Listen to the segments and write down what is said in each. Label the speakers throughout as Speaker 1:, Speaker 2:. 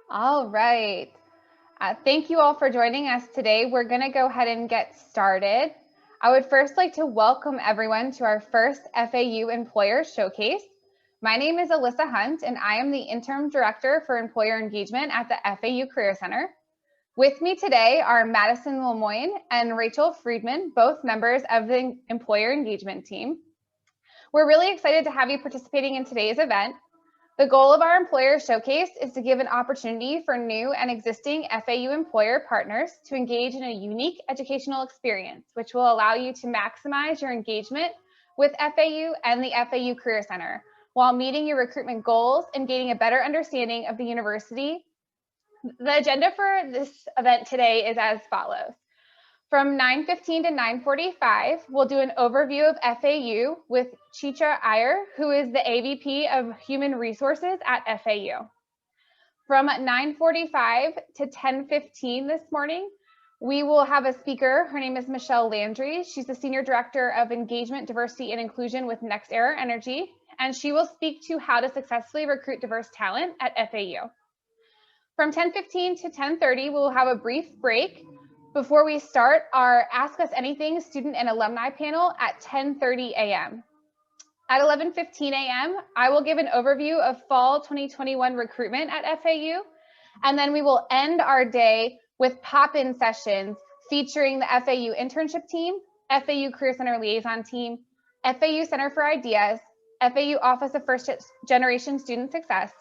Speaker 1: All right. Thank you all for joining us today. We're going to go ahead and get started. I would first like to welcome everyone to our first FAU Employer Showcase. My name is Alyssa Hunt, and I am the Interim Director for Employer Engagement at the FAU Career Center. With me today are Madison Lemoyne and Rachel Friedman, both members of the Employer Engagement team. We're really excited to have you participating in today's event. The goal of our Employer Showcase is to give an opportunity for new and existing FAU employer partners to engage in a unique educational experience, which will allow you to maximize your engagement with FAU and the FAU Career Center while meeting your recruitment goals and gaining a better understanding of the university. The agenda for this event today is as follows. From 9:15 to 9:45, we'll do an overview of FAU with Chicha Iyer, who is the AVP of Human Resources at FAU. From 9:45 to 10:15 this morning, we will have a speaker. Her name is Michelle Landry. She's the Senior Director of Engagement, Diversity, and Inclusion with Next Era Energy, and she will speak to how to successfully recruit diverse talent at FAU. From 10:15 to 10:30, we'll have a brief break before we start our Ask Us Anything student and alumni panel at 10:30 a.m. At 11:15 a.m., I will give an overview of fall 2021 recruitment at FAU, and then we will end our day with pop-in sessions featuring the FAU internship team, FAU Career Center liaison team, FAU Center for Ideas, FAU Office of First Generation Student Success,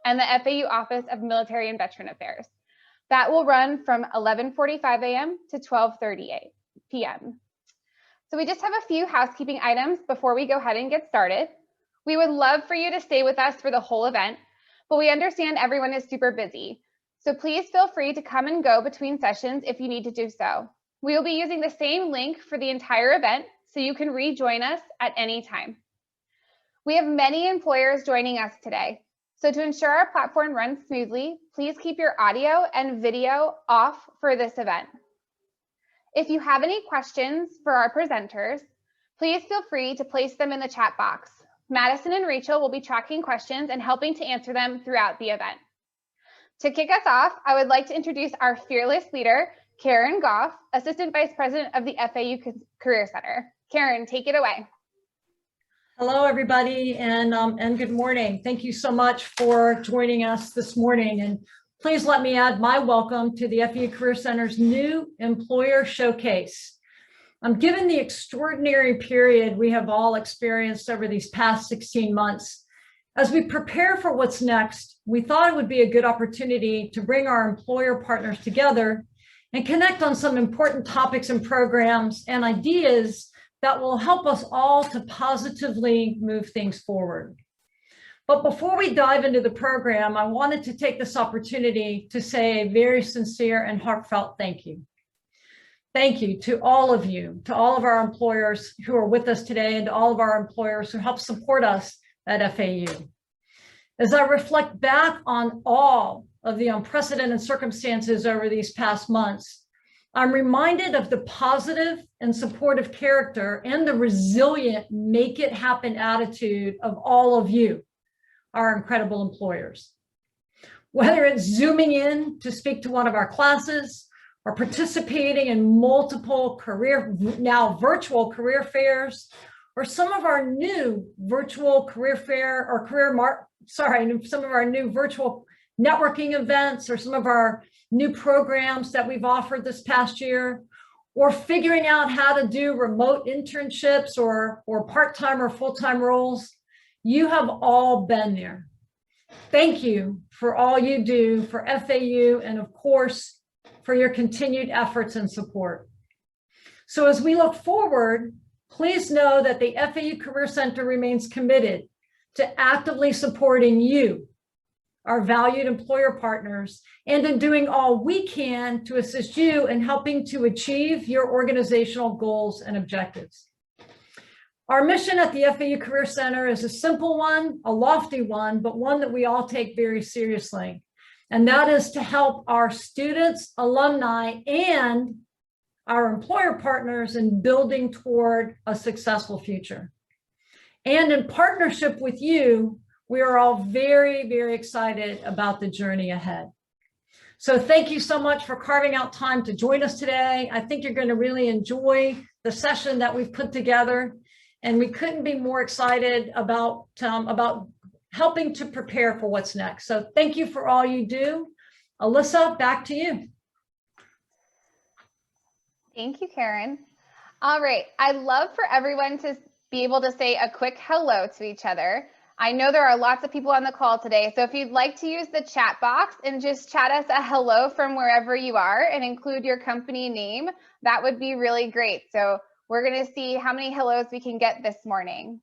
Speaker 1: and the FAU Office of Military and Veteran Affairs. That will run from 11:45 a.m. to 12:30 p.m. So we just have a few housekeeping items before we go ahead and get started. We would love for you to stay with us for the whole event, but we understand everyone is super busy. So please feel free to come and go between sessions if you need to do so. We will be using the same link for the entire event, so you can rejoin us at any time. We have many employers joining us today. So to ensure our platform runs smoothly, please keep your audio and video off for this event. If you have any questions for our presenters, please feel free to place them in the chat box. Madison and Rachel will be tracking questions and helping to answer them throughout the event. To kick us off, I would like to introduce our fearless leader, Karen Goff, Assistant Vice President of the FAU Career Center. Karen, take it away.
Speaker 2: Hello, everybody, and good morning. Thank you so much for joining us this morning. And please let me add my welcome to the FAU Career Center's new Employer Showcase. Given the extraordinary period we have all experienced over these past 16 months, as we prepare for what's next, we thought it would be a good opportunity to bring our employer partners together and connect on some important topics and programs and ideas that will help us all to positively move things forward. But before we dive into the program, I wanted to take this opportunity to say a very sincere and heartfelt thank you. Thank you to all of you, to all of our employers who are with us today, and to all of our employers who help support us at FAU. As I reflect back on all of the unprecedented circumstances over these past months, I'm reminded of the positive and supportive character and the resilient make it happen attitude of all of you, our incredible employers. Whether it's zooming in to speak to one of our classes or participating in multiple now virtual career fairs, or some of our new virtual career fair or some of our new virtual networking events, or some of our new programs that we've offered this past year, or figuring out how to do remote internships or part-time or full-time roles, you have all been there. Thank you for all you do for FAU, and of course, for your continued efforts and support. So as we look forward, please know that the FAU Career Center remains committed to actively supporting you, our valued employer partners, and in doing all we can to assist you in helping to achieve your organizational goals and objectives. Our mission at the FAU Career Center is a simple one, a lofty one, but one that we all take very seriously. And that is to help our students, alumni, and our employer partners in building toward a successful future. And in partnership with you, we are all very, very excited about the journey ahead. So thank you so much for carving out time to join us today. I think you're going to really enjoy the session that we've put together, and we couldn't be more excited about helping to prepare for what's next. So thank you for all you do. Alyssa, back to you.
Speaker 1: Thank you, Karen. All right, I'd love for everyone to be able to say a quick hello to each other. I know there are lots of people on the call today, so if you'd like to use the chat box and just chat us a hello from wherever you are and include your company name, that would be really great. So we're going to see how many hellos we can get this morning.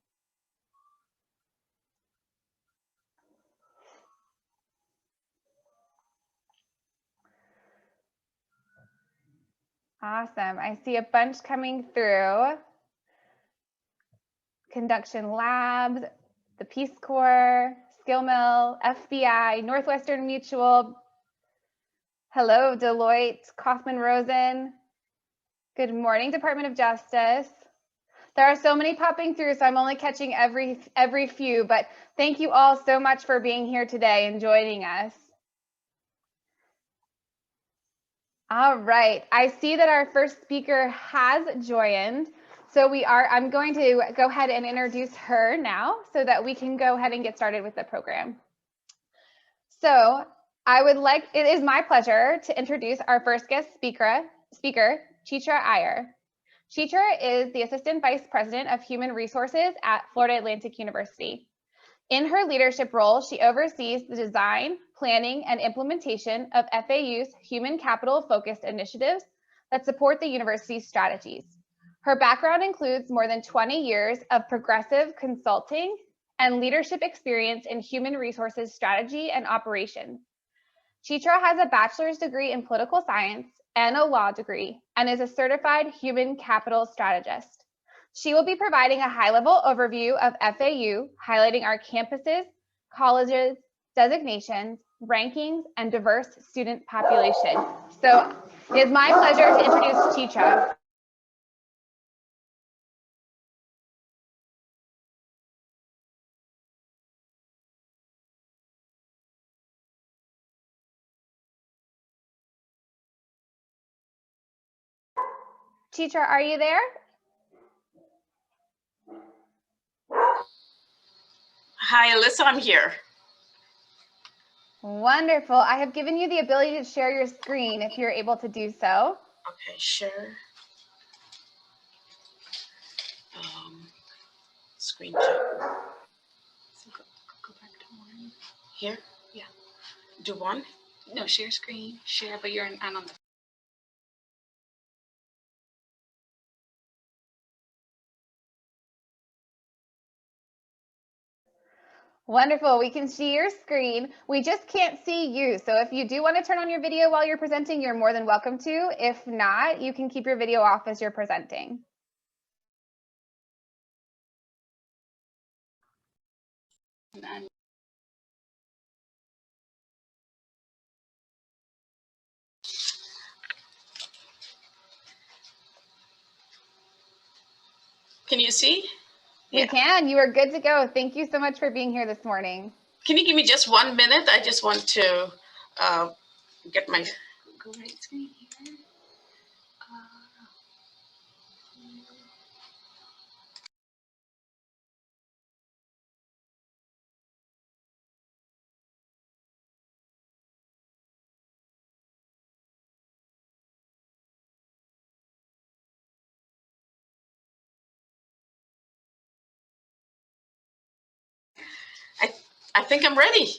Speaker 1: Awesome. I see a bunch coming through. Conduction Labs, the Peace Corps, Skill Mill, FBI, Northwestern Mutual. Hello, Deloitte, Kaufman Rosen. Good morning, Department of Justice. There are so many popping through, so I'm only catching every few, but thank you all so much for being here today and joining us. All right, I see that our first speaker has joined. So I'm going to go ahead and introduce her now so that we can go ahead and get started with the program. So it is my pleasure to introduce our first guest speaker, Chitra Iyer. Chitra is the Assistant Vice President of Human Resources at Florida Atlantic University. In her leadership role, she oversees the design, planning, and implementation of FAU's human capital focused initiatives that support the university's strategies. Her background includes more than 20 years of progressive consulting and leadership experience in human resources strategy and operations. Chitra has a bachelor's degree in political science and a law degree and is a certified human capital strategist. She will be providing a high-level overview of FAU, highlighting our campuses, colleges, designations, rankings, and diverse student population. So it is my pleasure to introduce Chitra. Chitra, are you there?
Speaker 3: Hi, Alyssa, I'm here.
Speaker 1: Wonderful. I have given you the ability to share your screen if you're able to do so.
Speaker 3: Okay, sure. Screen check. So go back to one. Here? Yeah. Do one? No, share screen. Share, but you're on the.
Speaker 1: Wonderful. We can see your screen. We just can't see you. So if you do want to turn on your video while you're presenting, you're more than welcome to. If not, you can keep your video off as you're presenting.
Speaker 3: Can you see?
Speaker 1: We can. You are good to go. Thank you so much for being here this morning.
Speaker 3: Can you give me just 1 minute? I just want to get my go right screen here. I think I'm ready.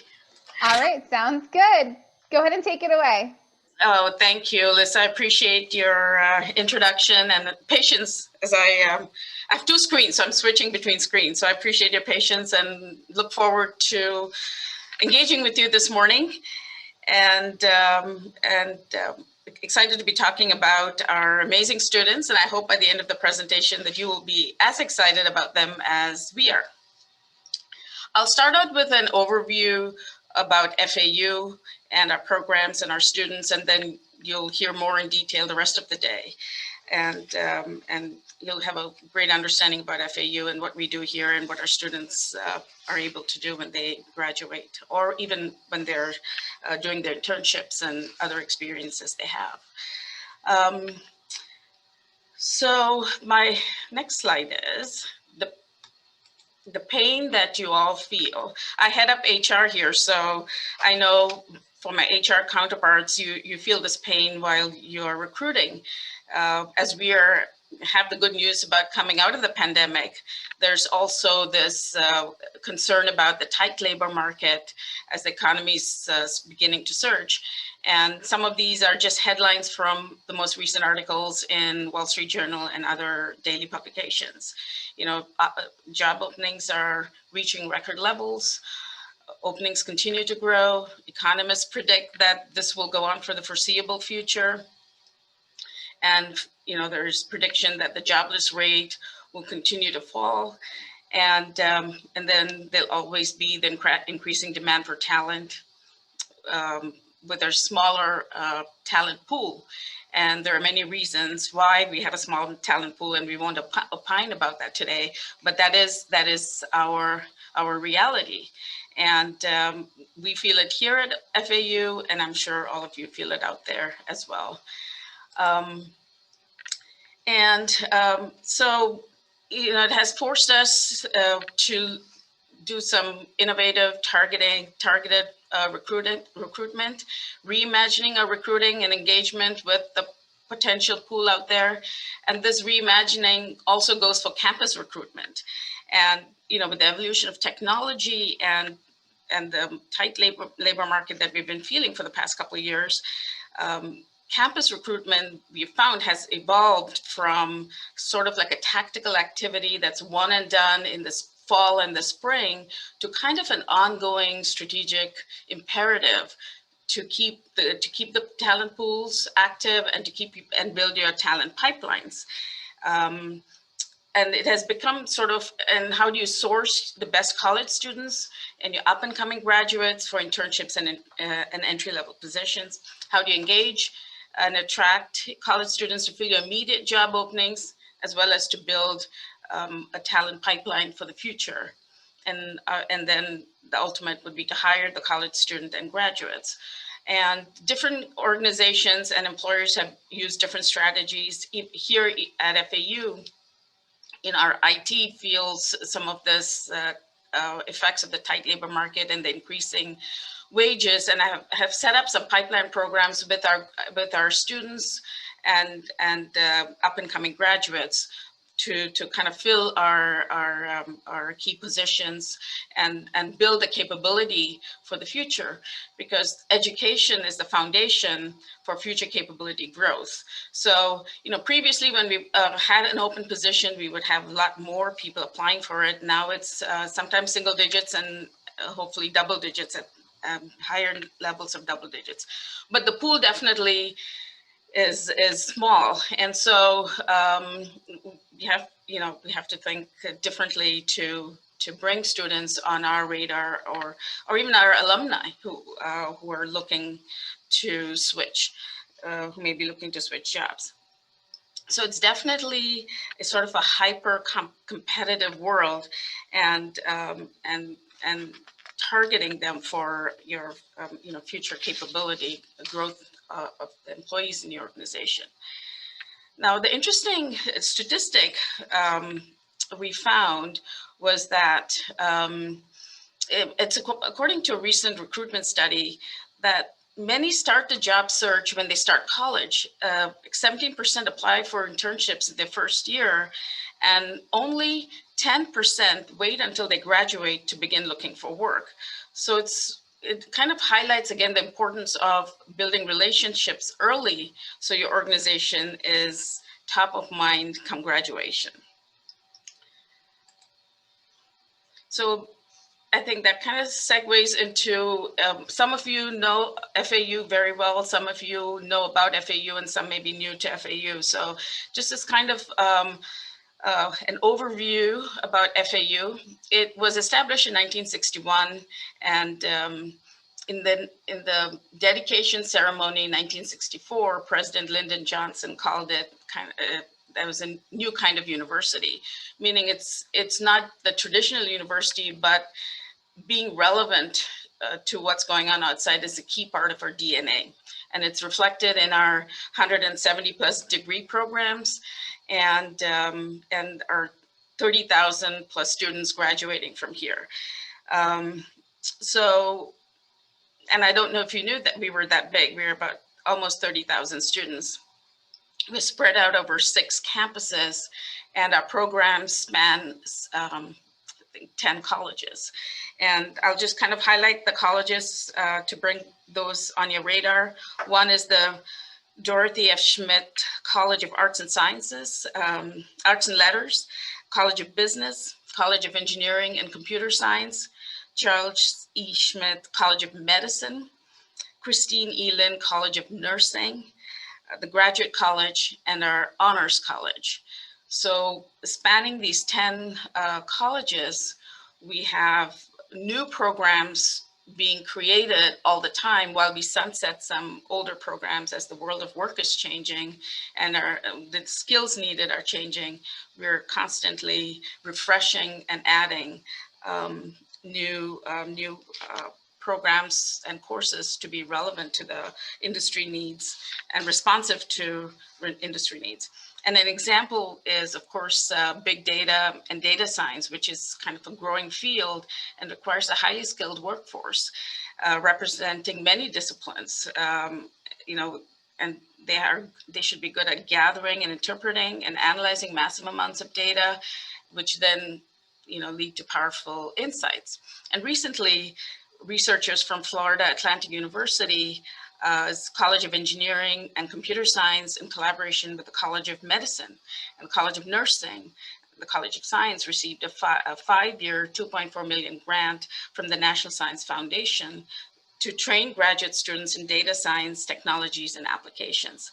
Speaker 1: All right, sounds good. Go ahead and take it away.
Speaker 3: Oh, thank you, Liz. I appreciate your introduction and patience as I have two screens, so I'm switching between screens. So I appreciate your patience and look forward to engaging with you this morning. And excited to be talking about our amazing students. And I hope by the end of the presentation that you will be as excited about them as we are. I'll start out with an overview about FAU and our programs and our students, and then you'll hear more in detail the rest of the day. and you'll have a great understanding about FAU and what we do here and what our students are able to do when they graduate, or even when they're doing their internships and other experiences they have. So my next slide is the pain that you all feel. I head up HR here, so I know for my HR counterparts, you feel this pain while you're recruiting. As we have the good news about coming out of the pandemic, there's also this concern about the tight labor market as the economy is beginning to surge. And some of these are just headlines from the most recent articles in Wall Street Journal and other daily publications. You know, job openings are reaching record levels. Openings continue to grow. Economists predict that this will go on for the foreseeable future. And, you know, there's prediction that the jobless rate will continue to fall. And then there'll always be the increasing demand for talent with our smaller talent pool. And there are many reasons why we have a small talent pool, and we won't opine about that today, but that is our reality. And we feel it here at FAU, and I'm sure all of you feel it out there as well. So, you know, it has forced us to do some innovative targeted recruitment, reimagining our recruiting and engagement with the potential pool out there. And this reimagining also goes for campus recruitment. And, you know, with the evolution of technology and the tight labor market that we've been feeling for the past couple of years, campus recruitment, we found, has evolved from sort of like a tactical activity that's one and done in this fall and the spring to kind of an ongoing strategic imperative to keep the talent pools active and to build your talent pipelines. And it has become sort of, and how do you source the best college students and your up and coming graduates for internships and entry level positions? How do you engage and attract college students to fill your immediate job openings, as well as to build a talent pipeline for the future? And then the ultimate would be to hire the college student and graduates. And different organizations and employers have used different strategies. Here at FAU, in our IT feels some of this effects of the tight labor market and the increasing wages, and I have set up some pipeline programs with our students and up and coming graduates to kind of fill our key positions and build a capability for the future, because education is the foundation for future capability growth. So, you know, previously when we had an open position, we would have a lot more people applying for it. Now it's sometimes single digits and hopefully double digits at higher levels of double digits. But the pool definitely is small, and so we have to think differently to bring students on our radar, or even our alumni who are looking to switch, who may be looking to switch jobs. So it's definitely a sort of a hyper competitive world, and targeting them for your future capability growth of the employees in your organization. Now, the interesting statistic we found was that it's according to a recent recruitment study that many start the job search when they start college. 17% apply for internships in their first year, and only 10% wait until they graduate to begin looking for work. So it kind of highlights again the importance of building relationships early, so your organization is top of mind come graduation. So I think that kind of segues into, some of you know FAU very well, some of you know about FAU, and some may be new to FAU. So just as kind of an overview about FAU. It was established in 1961, and in the dedication ceremony in 1964, President Lyndon Johnson called it that was a new kind of university, meaning it's not the traditional university, but being relevant to what's going on outside is a key part of our DNA. And it's reflected in our 170 plus degree programs and our 30,000 plus students graduating from here. And I don't know if you knew that we were that big. We were about almost 30,000 students. We're spread out over 6 campuses, and our programs span I think 10 colleges. And I'll just kind of highlight the colleges to bring those on your radar. One is the Dorothy F. Schmidt College of Arts and Sciences, Arts and Letters, College of Business, College of Engineering and Computer Science, Charles E. Schmidt College of Medicine, Christine E. Lynn College of Nursing, the Graduate College, and our Honors College. So spanning these 10 colleges, we have new programs being created all the time while we sunset some older programs as the world of work is changing and the skills needed are changing. We're constantly refreshing and adding new programs and courses to be relevant to the industry needs and responsive to industry needs. And an example is, of course, big data and data science, which is kind of a growing field and requires a highly skilled workforce representing many disciplines. You know, and they should be good at gathering and interpreting and analyzing massive amounts of data, which then, you know, lead to powerful insights. And recently, researchers from Florida Atlantic University, College of Engineering and Computer Science, in collaboration with the College of Medicine and the College of Nursing, the College of Science, received a 5-year, $2.4 million grant from the National Science Foundation to train graduate students in data science technologies and applications.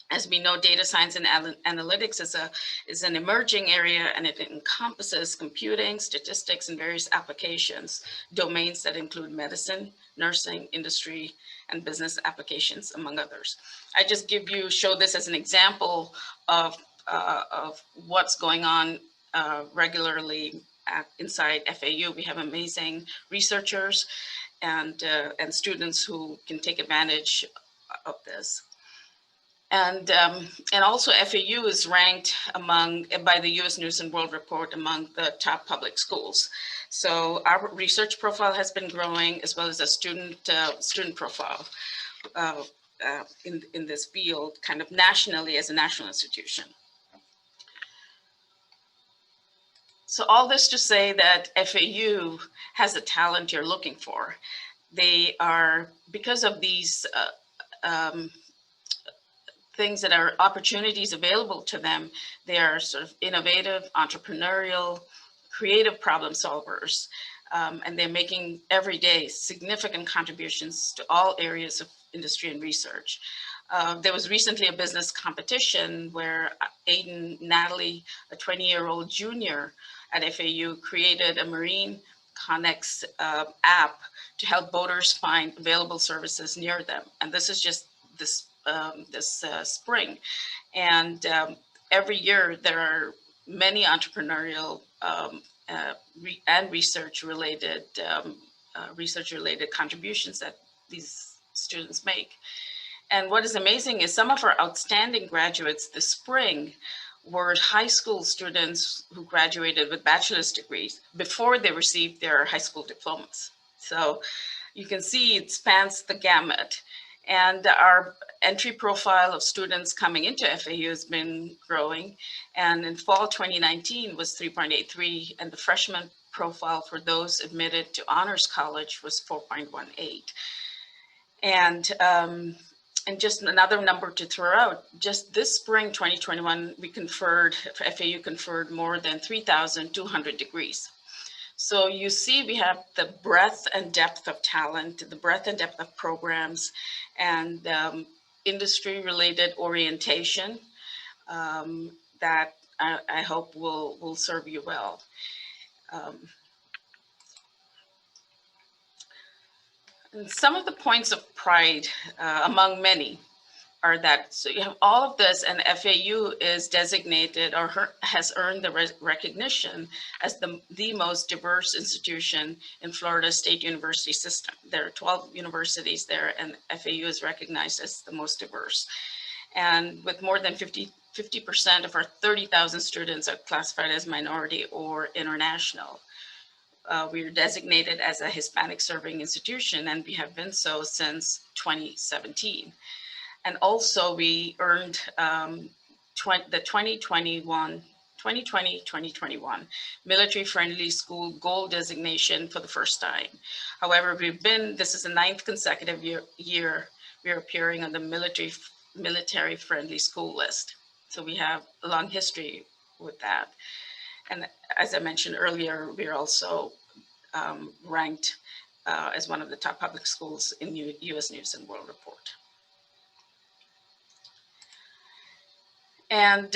Speaker 3: As we know, data science and analytics is an emerging area, and it encompasses computing, statistics, and various applications, domains that include medicine, nursing, industry, and business applications, among others. I just show this as an example of what's going on regularly inside FAU. We have amazing researchers and students who can take advantage of this. And also FAU is ranked by the US News and World Report among the top public schools. So our research profile has been growing, as well as a student profile in this field, kind of nationally as a national institution. So all this to say that FAU has the talent you're looking for. They are, because of these things that are opportunities available to them, they are sort of innovative, entrepreneurial, creative problem solvers, and they're making every day significant contributions to all areas of industry and research. There was recently a business competition where Aiden Natalie, a 20-year-old junior at FAU, created a Marine Connex app to help boaters find available services near them. And this is just this spring. And every year there are many entrepreneurial and research-related contributions that these students make. And what is amazing is some of our outstanding graduates this spring were high school students who graduated with bachelor's degrees before they received their high school diplomas. So you can see it spans the gamut. And our entry profile of students coming into FAU has been growing. And in fall 2019 was 3.83, and the freshman profile for those admitted to honors college was 4.18. And just another number to throw out, just this spring 2021, FAU conferred more than 3,200 degrees. So you see, we have the breadth and depth of talent, the breadth and depth of programs, and industry-related orientation that I hope will serve you well. Some of the points of pride, among many, are that so you have all of this, and FAU is designated or has earned the recognition as the most diverse institution in Florida State University system. There are 12 universities there, and FAU is recognized as the most diverse. And with more than 50% of our 30,000 students are classified as minority or international. We are designated as a Hispanic serving institution, and we have been so since 2017. And also we earned the 2020-2021 military friendly school gold designation for the first time. However, this is the 9th consecutive year we're appearing on the military friendly school list. So we have a long history with that. And as I mentioned earlier, we're also ranked as one of the top public schools in U.S. News and World Report. And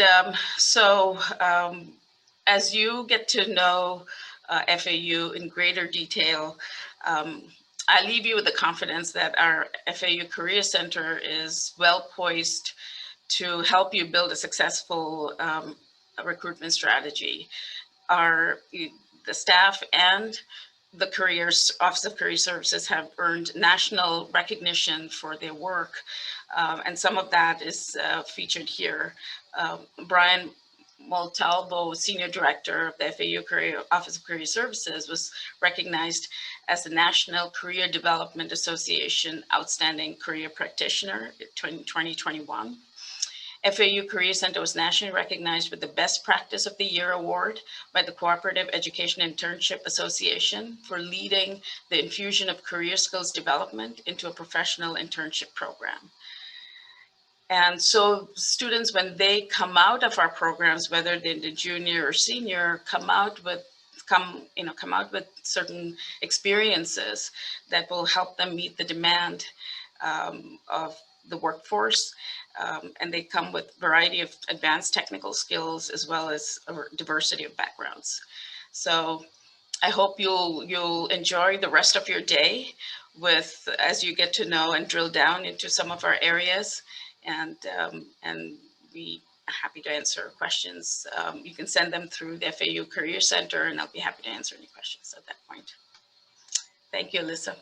Speaker 3: as you get to know FAU in greater detail, I leave you with the confidence that our FAU Career Center is well poised to help you build a successful recruitment strategy. The staff and the Office of Career Services have earned national recognition for their work, and some of that is featured here. Brian Montalvo, Senior Director of the FAU Office of Career Services, was recognized as the National Career Development Association Outstanding Career Practitioner in 2021. FAU Career Center was nationally recognized with the Best Practice of the Year award by the Cooperative Education Internship Association for leading the infusion of career skills development into a professional internship program. And so students, when they come out of our programs, whether they're the junior or senior, come out with certain experiences that will help them meet the demand of the workforce. And they come with a variety of advanced technical skills as well as a diversity of backgrounds. So I hope you'll enjoy the rest of your day as you get to know and drill down into some of our areas. And we are happy to answer questions. You can send them through the FAU Career Center, and I'll be happy to answer any questions at that point. Thank you, Alyssa.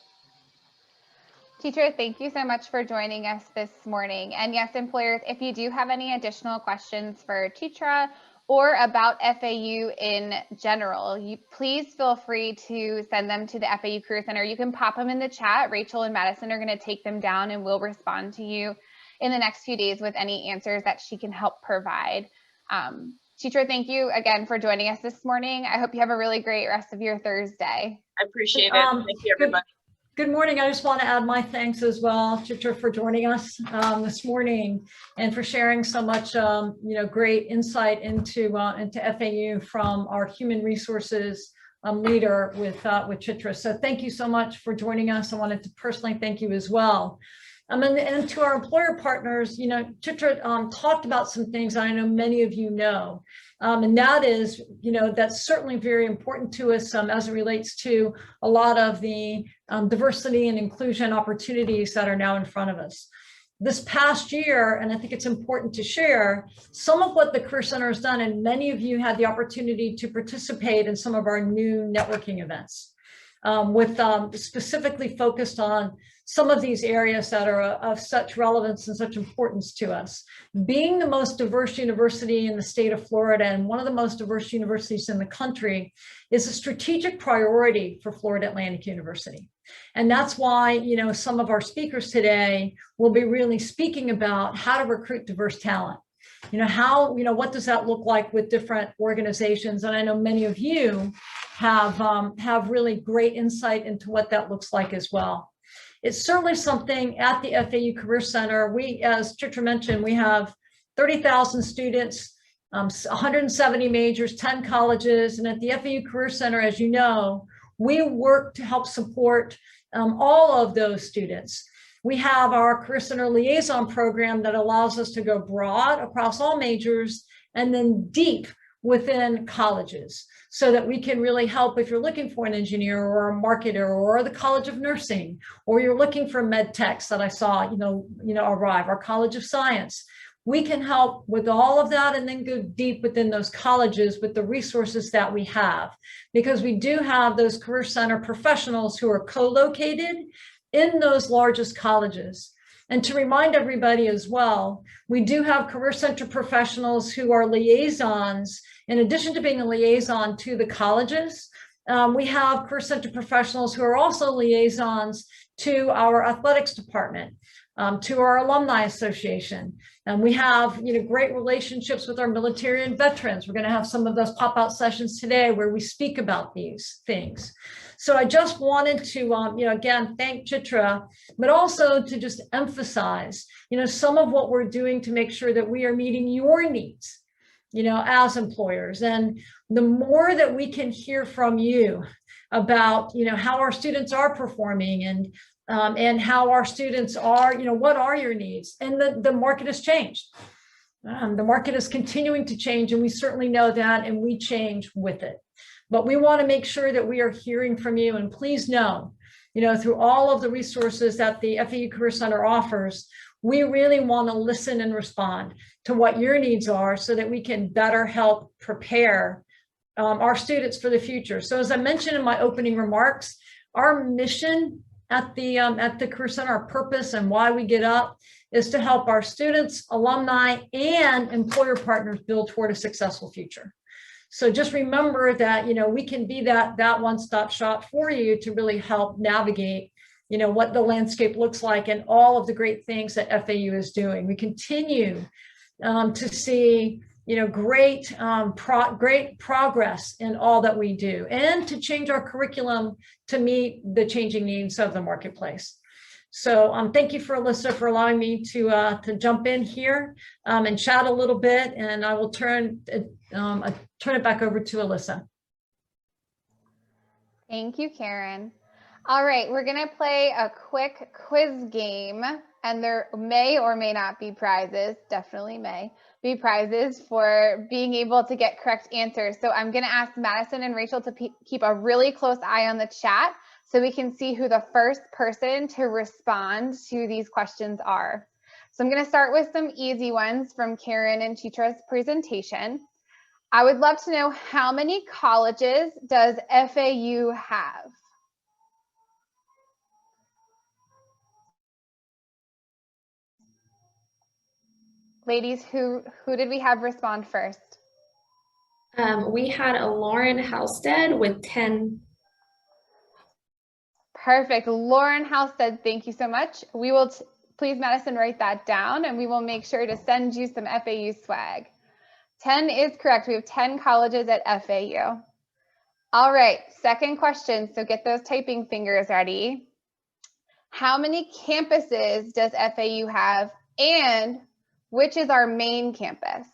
Speaker 1: Teacher, thank you so much for joining us this morning. And yes, employers, if you do have any additional questions for Chitra or about FAU in general, please feel free to send them to the FAU Career Center. You can pop them in the chat. Rachel and Madison are going to take them down and we'll respond to you in the next few days with any answers that she can help provide. Chitra, thank you again for joining us this morning. I hope you have a really great rest of your Thursday.
Speaker 3: I appreciate it. Thank you, everybody.
Speaker 2: Good morning. I just want to add my thanks as well, Chitra, for joining us this morning and for sharing so much, great insight into FAU from our human resources leader with Chitra. So thank you so much for joining us. I wanted to personally thank you as well. And to our employer partners, Chitra talked about some things I know many of you know. And that is, that's certainly very important to us as it relates to a lot of the diversity and inclusion opportunities that are now in front of us. This past year, and I think it's important to share, some of what the Career Center has done, and many of you had the opportunity to participate in some of our new networking events with specifically focused on some of these areas that are of such relevance and such importance to us. Being the most diverse university in the state of Florida and one of the most diverse universities in the country is a strategic priority for Florida Atlantic University. And that's why, some of our speakers today will be really speaking about how to recruit diverse talent. What does that look like with different organizations? And I know many of you have really great insight into what that looks like as well. It's certainly something at the FAU Career Center. We, as Chitra mentioned, we have 30,000 students, 170 majors, 10 colleges, and at the FAU Career Center, as you know, we work to help support all of those students. We have our Career Center Liaison program that allows us to go broad across all majors and then deep within colleges so that we can really help if you're looking for an engineer or a marketer or the College of Nursing, or you're looking for med techs that I saw, arrive, our College of Science. We can help with all of that and then go deep within those colleges with the resources that we have, because we do have those Career Center professionals who are co-located in those largest colleges. And to remind everybody as well, we do have Career Center professionals who are liaisons. In addition to being a liaison to the colleges, we have Career Center professionals who are also liaisons to our athletics department, to our alumni association. And we have great relationships with our military and veterans. We're going to have some of those pop-out sessions today where we speak about these things. So I just wanted to, again, thank Chitra, but also to just emphasize, some of what we're doing to make sure that we are meeting your needs, as employers. And the more that we can hear from you about, how our students are performing and how our students are, what are your needs? And the market has changed. The market is continuing to change, and we certainly know that, and we change with it. But we want to make sure that we are hearing from you. And please know, through all of the resources that the FAU Career Center offers, we really want to listen and respond to what your needs are so that we can better help prepare our students for the future. So as I mentioned in my opening remarks, our mission at the Career Center, our purpose and why we get up is to help our students, alumni, and employer partners build toward a successful future. So just remember that, we can be that one-stop shop for you to really help navigate, what the landscape looks like and all of the great things that FAU is doing. We continue to see, great progress in all that we do, and to change our curriculum to meet the changing needs of the marketplace. So thank you, Alyssa, for allowing me to jump in here and chat a little bit, and I will turn it back over to Alyssa.
Speaker 1: Thank you, Karen. All right, we're gonna play a quick quiz game, and there may or may not be prizes, definitely may be prizes for being able to get correct answers. So I'm gonna ask Madison and Rachel to keep a really close eye on the chat so we can see who the first person to respond to these questions are. So I'm gonna start with some easy ones from Karen and Chitra's presentation. I would love to know, how many colleges does FAU have? Ladies, who did we have respond first?
Speaker 4: We had a Lauren Halstead with 10.
Speaker 1: Perfect. Lauren Halstead, thank you so much. We will, please, Madison, write that down, and we will make sure to send you some FAU swag. 10 is correct. We have 10 colleges at FAU. All right, second question. So get those typing fingers ready. How many campuses does FAU have, and which is our main campus?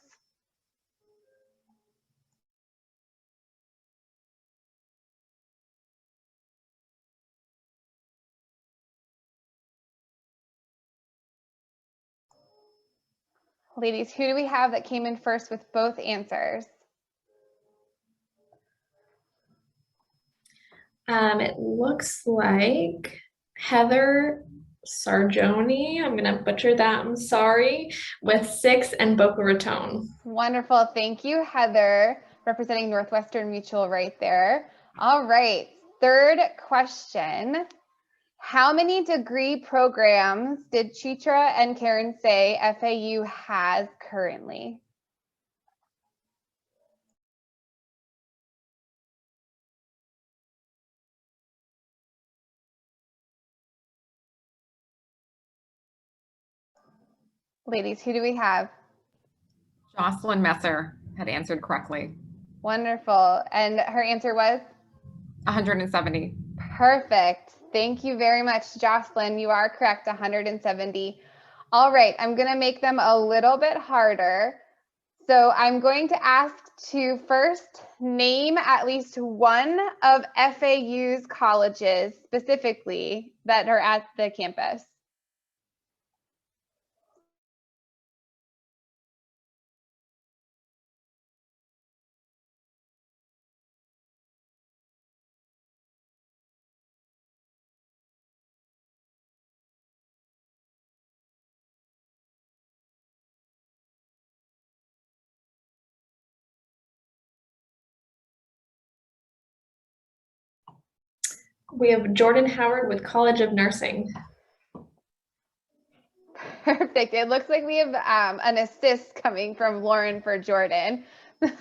Speaker 1: Ladies, who do we have that came in first with both answers?
Speaker 4: It looks like Heather Sarjoni, I'm gonna butcher that, I'm sorry, with 6, and Boca Raton.
Speaker 1: Wonderful, thank you, Heather, representing Northwestern Mutual right there. All right, third question. How many degree programs did Chitra and Karen say FAU has currently? Ladies, who do we have?
Speaker 5: Jocelyn Messer had answered correctly.
Speaker 1: Wonderful. And her answer was?
Speaker 5: 170.
Speaker 1: Perfect. Thank you very much, Jocelyn. You are correct, 170. All right, I'm going to make them a little bit harder. So I'm going to ask to first name at least one of FAU's colleges specifically that are at the campus.
Speaker 4: We have Jordan Howard with College of Nursing.
Speaker 1: Perfect. It looks like we have an assist coming from Lauren for Jordan.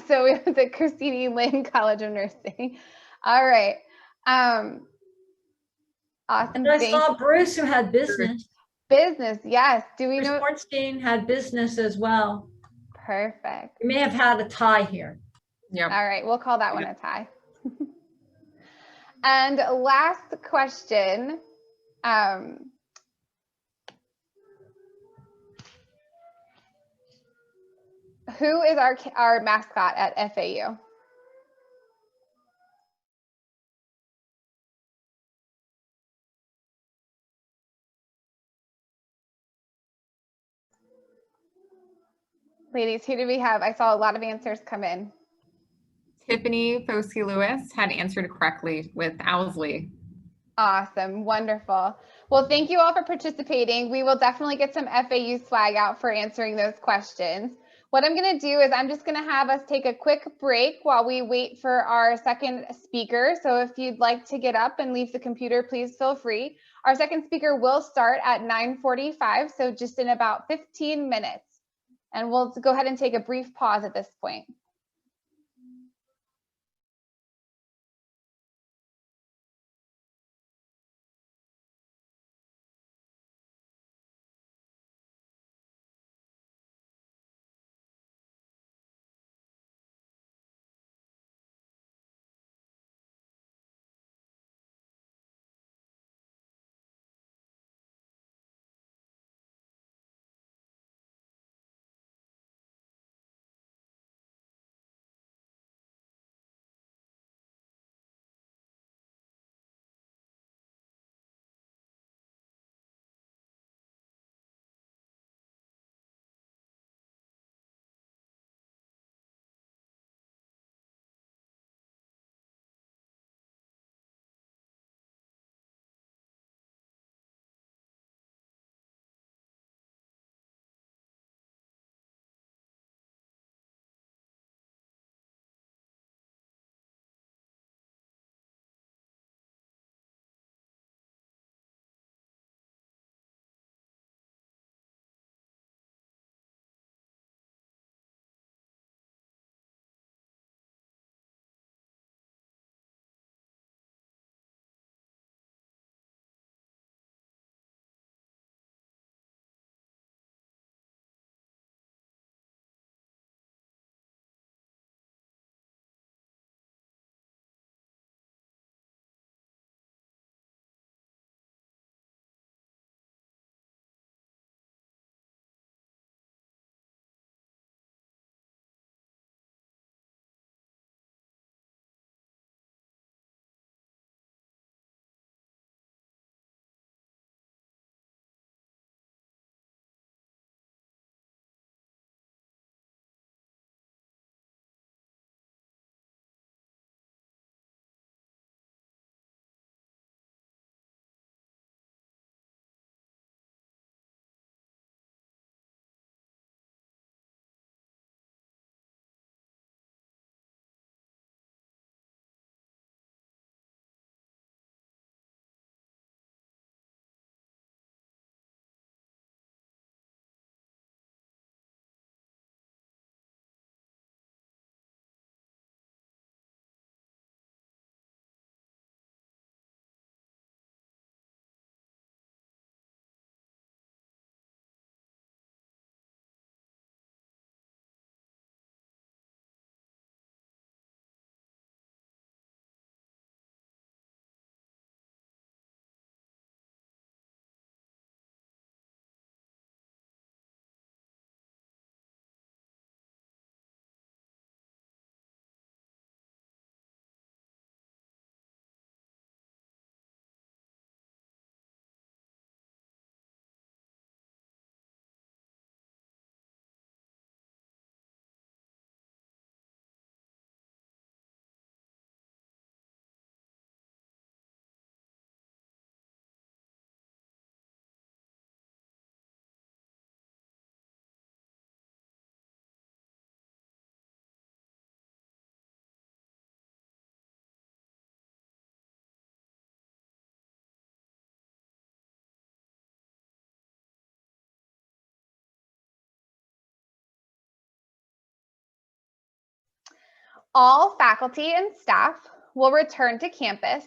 Speaker 1: So we have the Christine Lynn College of Nursing. All right. Awesome.
Speaker 2: And I saw Bruce, who had business.
Speaker 1: Business, yes. Do we
Speaker 2: Bruce
Speaker 1: know?
Speaker 2: Bornstein had business as well.
Speaker 1: Perfect.
Speaker 2: We may have had a tie here.
Speaker 5: Yep.
Speaker 1: All right, we'll call that one a tie. And last question. Who is our mascot at FAU? Ladies, who do we have? I saw a lot of answers come in.
Speaker 5: Tiffany Foskey Lewis had answered correctly with Owsley.
Speaker 1: Awesome, wonderful. Well, thank you all for participating. We will definitely get some FAU swag out for answering those questions. What I'm going to do is I'm just going to have us take a quick break while we wait for our second speaker. So if you'd like to get up and leave the computer, please feel free. Our second speaker will start at 9:45, so just in about 15 minutes. And we'll go ahead and take a brief pause at this point. All faculty and staff will return to campus,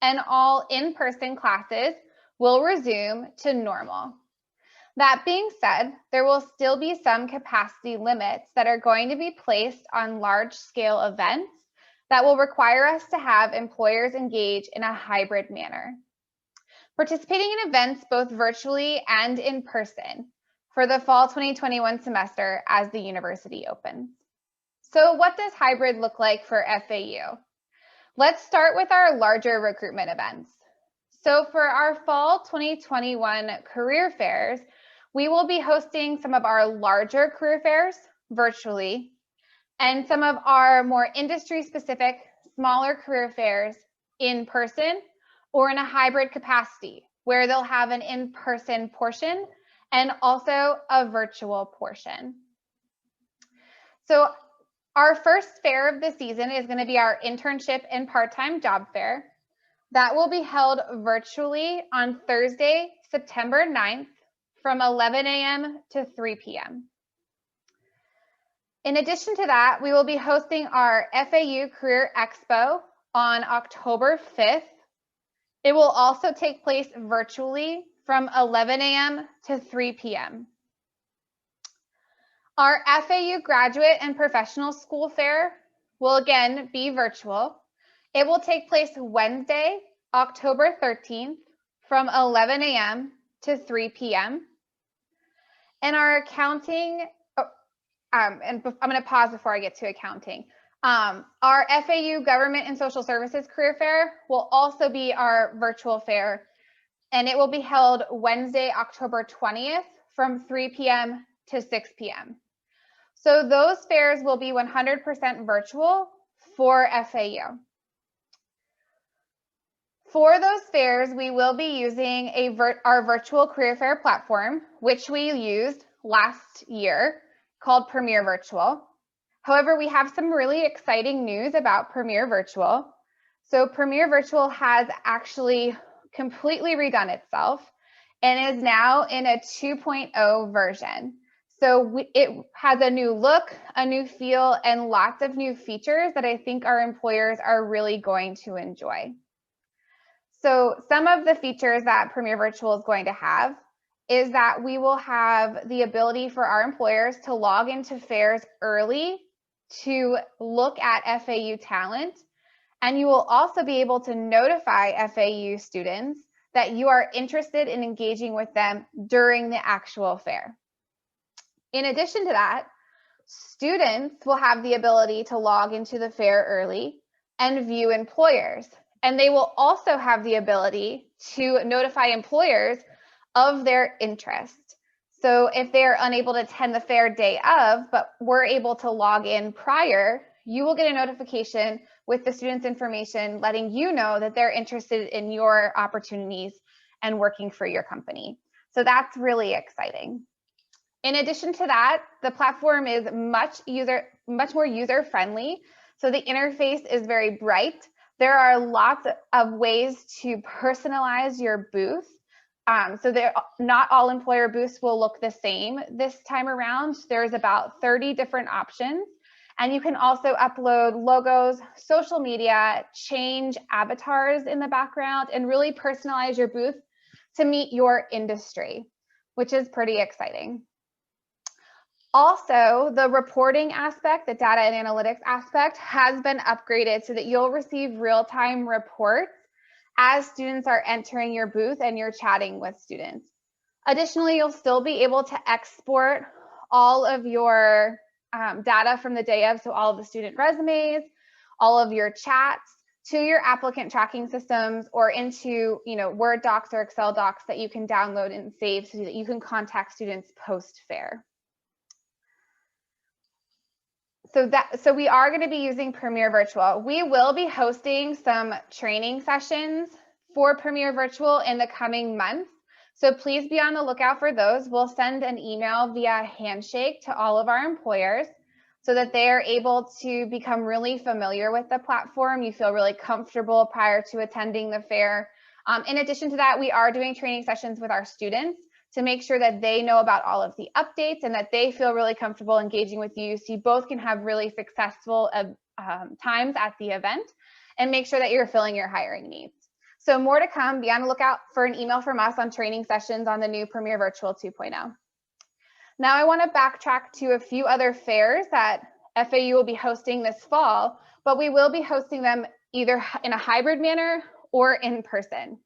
Speaker 1: and all in-person classes will resume to normal. That being said, there will still be some capacity limits that are going to be placed on large-scale events that will require us to have employers engage in a hybrid manner. Participating in events both virtually and in person for the fall 2021 semester as the university opens. So what does hybrid look like for FAU? Let's start with our larger recruitment events. So for our fall 2021 career fairs, we will be hosting some of our larger career fairs virtually and some of our more industry-specific smaller career fairs in person or in a hybrid capacity where they'll have an in-person portion and also a virtual portion. So our first fair of the season is going to be our internship and part-time job fair. That will be held virtually on Thursday, September 9th from 11 a.m. to 3 p.m. In addition to that, we will be hosting our FAU Career Expo on October 5th. It will also take place virtually from 11 a.m. to 3 p.m. Our FAU Graduate and Professional School Fair will again be virtual. It will take place Wednesday, October 13th from 11 a.m. to 3 p.m. And our accounting, and I'm going to pause before I get to accounting. Our FAU Government and Social Services Career Fair will also be our virtual fair, and it will be held Wednesday, October 20th from 3 p.m. to 6 p.m. So those fairs will be 100% virtual for FAU. For those fairs, we will be using our virtual career fair platform, which we used last year, called Premier Virtual. However, we have some really exciting news about Premier Virtual. So Premier Virtual has actually completely redone itself and is now in a 2.0 version. So it has a new look, a new feel, and lots of new features that I think our employers are really going to enjoy. So some of the features that Premier Virtual is going to have is that we will have the ability for our employers to log into fairs early to look at FAU talent. And you will also be able to notify FAU students that you are interested in engaging with them during the actual fair. In addition to that, students will have the ability to log into the fair early and view employers. And they will also have the ability to notify employers of their interest. So if they're unable to attend the fair day of, but we're able to log in prior, you will get a notification with the student's information letting you know that they're interested in your opportunities and working for your company. So that's really exciting. In addition to that, the platform is much more user-friendly. So the interface is very bright. There are lots of ways to personalize your booth. So not all employer booths will look the same this time around. There's about 30 different options. And you can also upload logos, social media, change avatars in the background, and really personalize your booth to meet your industry, which is pretty exciting. Also, the reporting aspect, the data and analytics aspect, has been upgraded so that you'll receive real-time reports as students are entering your booth and you're chatting with students. Additionally, you'll still be able to export all of your data from the day of, so all of the student resumes, all of your chats, to your applicant tracking systems or into Word docs or Excel docs that you can download and save so that you can contact students post-fair. So we are going to be using Premier Virtual. We will be hosting some training sessions for Premier Virtual in the coming months. So please be on the lookout for those. We'll send an email via Handshake to all of our employers so that they are able to become really familiar with the platform. You feel really comfortable prior to attending the fair. In addition to that, we are doing training sessions with our students to make sure that they know about all of the updates and that they feel really comfortable engaging with you so you both can have really successful times at the event and make sure that you're filling your hiring needs. So more to come. Be on the lookout for an email from us on training sessions on the new Premier Virtual 2.0. Now I want to backtrack to a few other fairs that FAU will be hosting this fall, but we will be hosting them either in a hybrid manner or in person.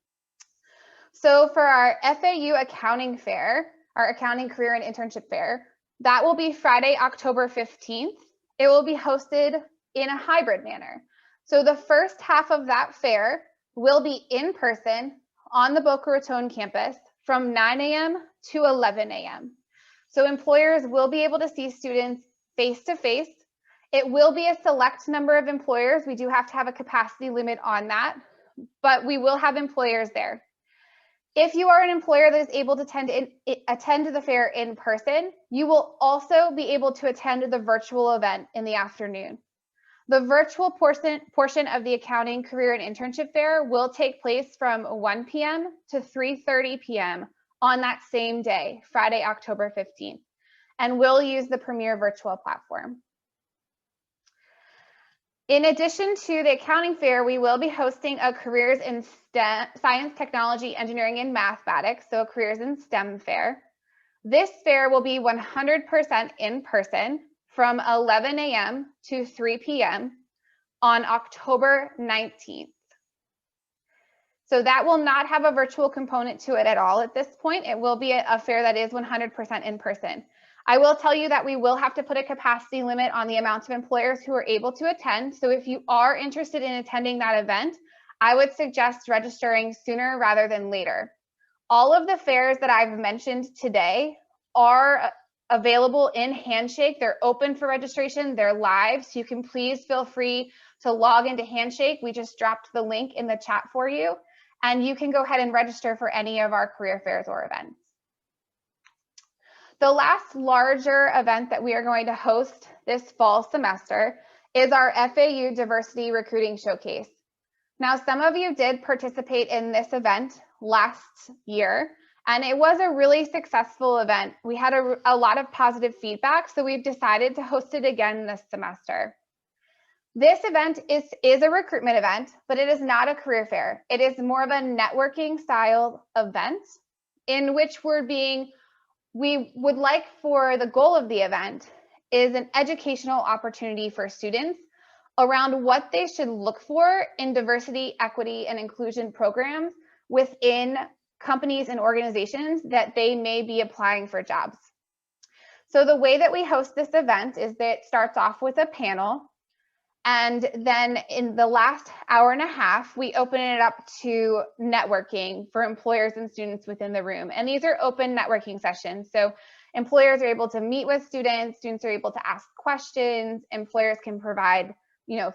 Speaker 1: So for our FAU Accounting Fair, our Accounting Career and Internship Fair, that will be Friday, October 15th. It will be hosted in a hybrid manner. So the first half of that fair will be in person on the Boca Raton campus from 9 a.m. to 11 a.m. So employers will be able to see students face to face. It will be a select number of employers. We do have to have a capacity limit on that, but we will have employers there. If you are an employer that is able to attend the fair in person, you will also be able to attend the virtual event in the afternoon. The virtual portion of the Accounting Career and Internship Fair will take place from 1 p.m. to 3:30 p.m. on that same day, Friday, October 15th, and will use the Premier virtual platform. In addition to the accounting fair, we will be hosting a careers in STEM, science, technology, engineering, and mathematics, so a careers in STEM fair. This fair will be 100% in person from 11 a.m. to 3 p.m. on October 19th. So that will not have a virtual component to it at all at this point. It will be a fair that is 100% in person. I will tell you that we will have to put a capacity limit on the amount of employers who are able to attend. So if you are interested in attending that event, I would suggest registering sooner rather than later. All of the fairs that I've mentioned today are available in Handshake. They're open for registration. They're live. So you can please feel free to log into Handshake. We just dropped the link in the chat for you, and you can go ahead and register for any of our career fairs or events. The last larger event that we are going to host this fall semester is our FAU Diversity Recruiting Showcase. Now, some of you did participate in this event last year, and it was a really successful event. We had a lot of positive feedback, so we've decided to host it again this semester. This event is a recruitment event, but it is not a career fair. It is more of a networking style event in which we would like for the goal of the event is an educational opportunity for students around what they should look for in diversity, equity, and inclusion programs within companies and organizations that they may be applying for jobs. So the way that we host this event is that it starts off with a panel, and then in the last hour and a half, we open it up to networking for employers and students within the room. And these are open networking sessions. So employers are able to meet with students are able to ask questions, employers can provide,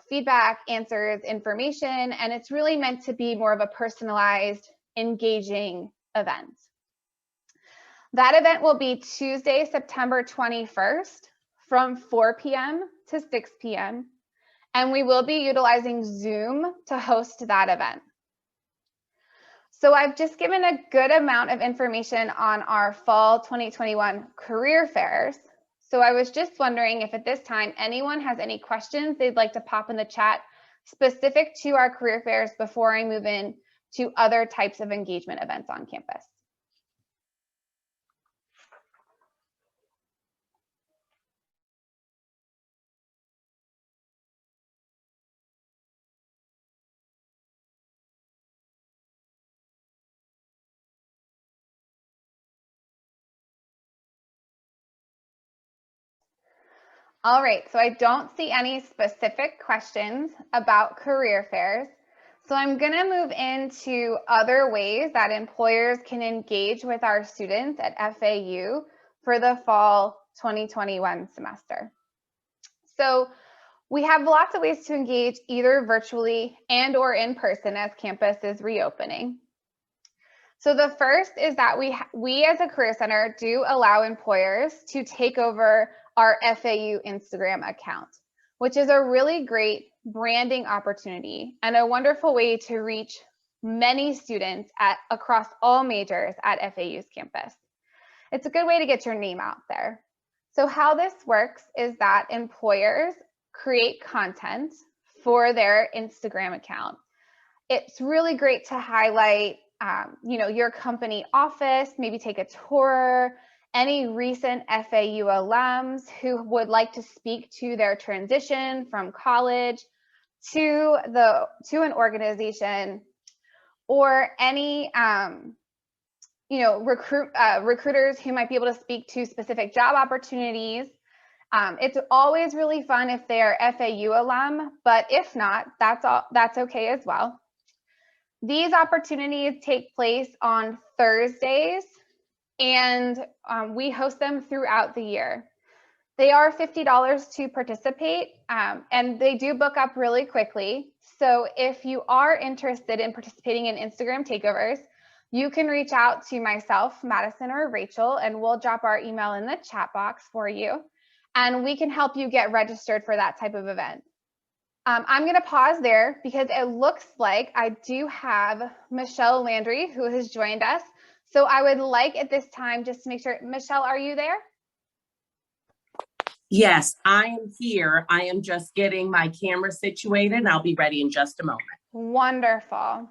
Speaker 1: feedback, answers, information, and it's really meant to be more of a personalized, engaging event. That event will be Tuesday, September 21st from 4 p.m. to 6 p.m. And we will be utilizing Zoom to host that event. So I've just given a good amount of information on our fall 2021 career fairs. So I was just wondering if at this time anyone has any questions they'd like to pop in the chat specific to our career fairs before I move in to other types of engagement events on campus. All right, so I don't see any specific questions about career fairs. So I'm gonna move into other ways that employers can engage with our students at FAU for the fall 2021 semester. So we have lots of ways to engage either virtually and or in person as campus is reopening. So the first is that we as a career center do allow employers to take over our FAU Instagram account, which is a really great branding opportunity and a wonderful way to reach many students across all majors at FAU's campus. It's a good way to get your name out there. So how this works is that employers create content for their Instagram account. It's really great to highlight, your company office, maybe take a tour, any recent FAU alums who would like to speak to their transition from college to an organization, or any recruiters who might be able to speak to specific job opportunities. It's always really fun if they're FAU alum, but if not, that's okay as well. These opportunities take place on Thursdays, and we host them throughout the year. They are $50 to participate, and they do book up really quickly. So if you are interested in participating in Instagram takeovers, you can reach out to myself, Madison, or Rachel, and we'll drop our email in the chat box for you, and we can help you get registered for that type of event. I'm going to pause there because it looks like I do have Michelle Landry who has joined us. So I would like at this time just to make sure, Michelle, are you there?
Speaker 6: Yes, I am here. I am just getting my camera situated and I'll be ready in just a moment.
Speaker 1: Wonderful.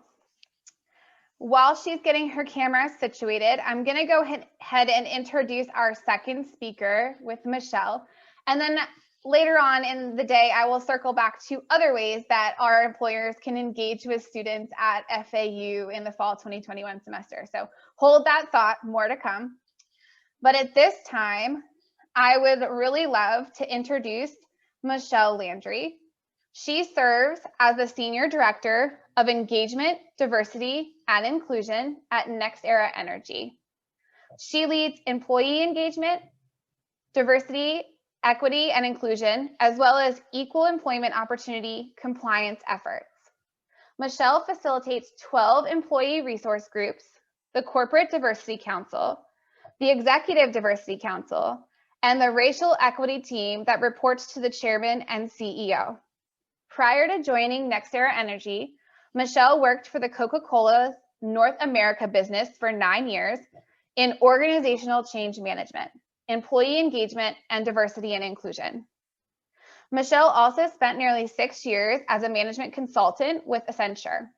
Speaker 1: While she's getting her camera situated, I'm going to go ahead and introduce our second speaker with Michelle. And then later on in the day, I will circle back to other ways that our employers can engage with students at FAU in the fall 2021 semester. So hold that thought, more to come. But at this time, I would really love to introduce Michelle Landry. She serves as the Senior Director of Engagement, Diversity, and Inclusion at NextEra Energy. She leads employee engagement, diversity, equity, and inclusion, as well as equal employment opportunity compliance efforts. Michelle facilitates 12 employee resource groups, the Corporate Diversity Council, the Executive Diversity Council, and the Racial Equity Team that reports to the Chairman and CEO. Prior to joining NextEra Energy, Michelle worked for the Coca-Cola North America business for 9 years in organizational change management, employee engagement, and diversity and inclusion. Michelle also spent nearly 6 years as a management consultant with Accenture.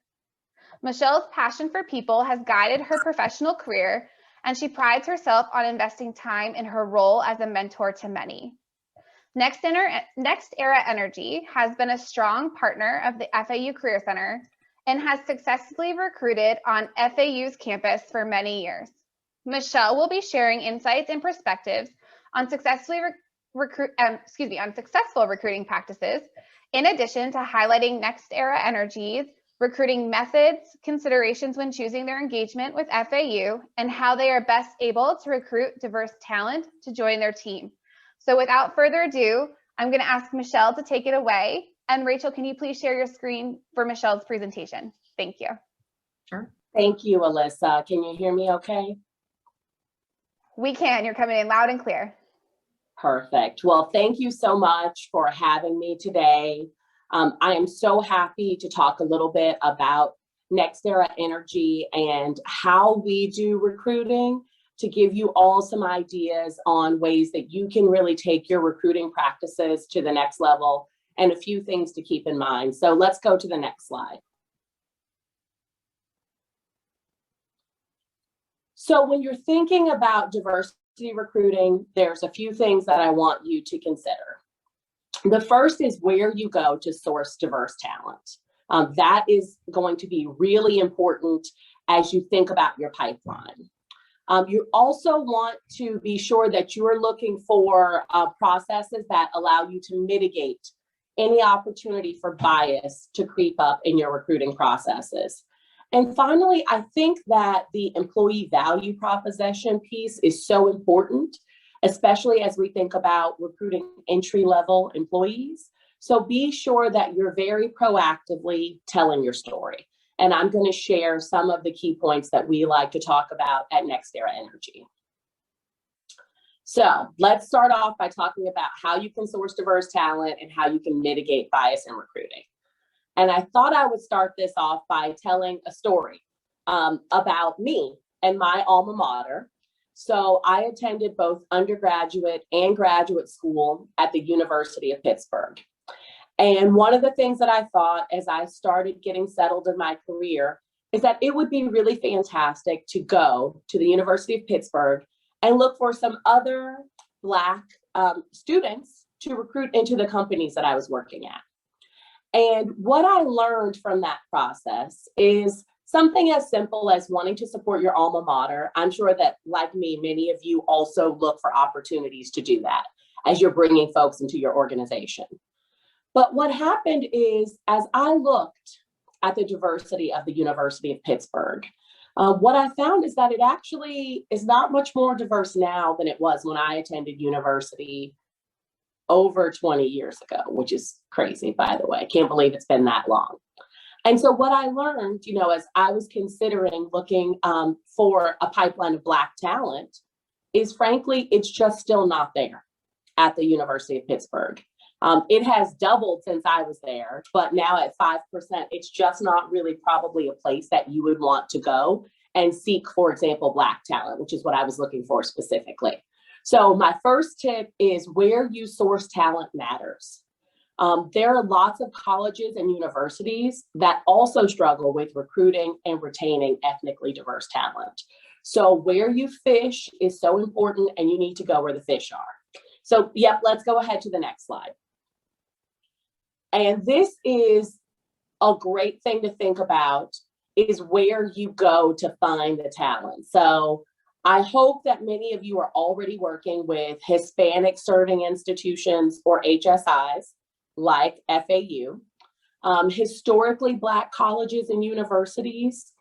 Speaker 1: Michelle's passion for people has guided her professional career, and she prides herself on investing time in her role as a mentor to many. NextEra Energy has been a strong partner of the FAU Career Center and has successfully recruited on FAU's campus for many years. Michelle will be sharing insights and perspectives on successful recruiting practices, in addition to highlighting NextEra Energy's recruiting methods, considerations when choosing their engagement with FAU, and how they are best able to recruit diverse talent to join their team. So without further ado, I'm going to ask Michelle to take it away. And Rachel, can you please share your screen for Michelle's presentation? Thank you.
Speaker 6: Sure. Thank you, Alyssa. Can you hear me okay?
Speaker 1: We can. You're coming in loud and clear.
Speaker 6: Perfect. Well, thank you so much for having me today. I am so happy to talk a little bit about NextEra Energy and how we do recruiting, to give you all some ideas on ways that you can really take your recruiting practices to the next level, and a few things to keep in mind. So let's go to the next slide. So when you're thinking about diversity recruiting, there's a few things that I want you to consider. The first is where you go to source diverse talent. That is going to be really important as you think about your pipeline. You also want to be sure that you're looking for processes that allow you to mitigate any opportunity for bias to creep up in your recruiting processes. And finally, I think that the employee value proposition piece is so important, especially as we think about recruiting entry-level employees. So be sure that you're very proactively telling your story. And I'm going to share some of the key points that we like to talk about at NextEra Energy. So let's start off by talking about how you can source diverse talent and how you can mitigate bias in recruiting. And I thought I would start this off by telling a story about me and my alma mater. So I attended both undergraduate and graduate school at the University of Pittsburgh. And one of the things that I thought as I started getting settled in my career is that it would be really fantastic to go to the University of Pittsburgh and look for some other Black students to recruit into the companies that I was working at. And what I learned from that process is something as simple as wanting to support your alma mater. I'm sure that, like me, many of you also look for opportunities to do that as you're bringing folks into your organization. But what happened is, as I looked at the diversity of the University of Pittsburgh, what I found is that it actually is not much more diverse now than it was when I attended university over 20 years ago, which is crazy, by the way. I can't believe it's been that long. And so what I learned, as I was considering looking for a pipeline of Black talent is, frankly, it's just still not there at the University of Pittsburgh. It has doubled since I was there, but now at 5%, it's just not really probably a place that you would want to go and seek, for example, Black talent, which is what I was looking for specifically. So my first tip is where you source talent matters. There are lots of colleges and universities that also struggle with recruiting and retaining ethnically diverse talent. So where you fish is so important, and you need to go where the fish are. So, yep, let's go ahead to the next slide. And this is a great thing to think about, is where you go to find the talent. So I hope that many of you are already working with Hispanic serving institutions or HSIs like FAU. Historically Black colleges and universities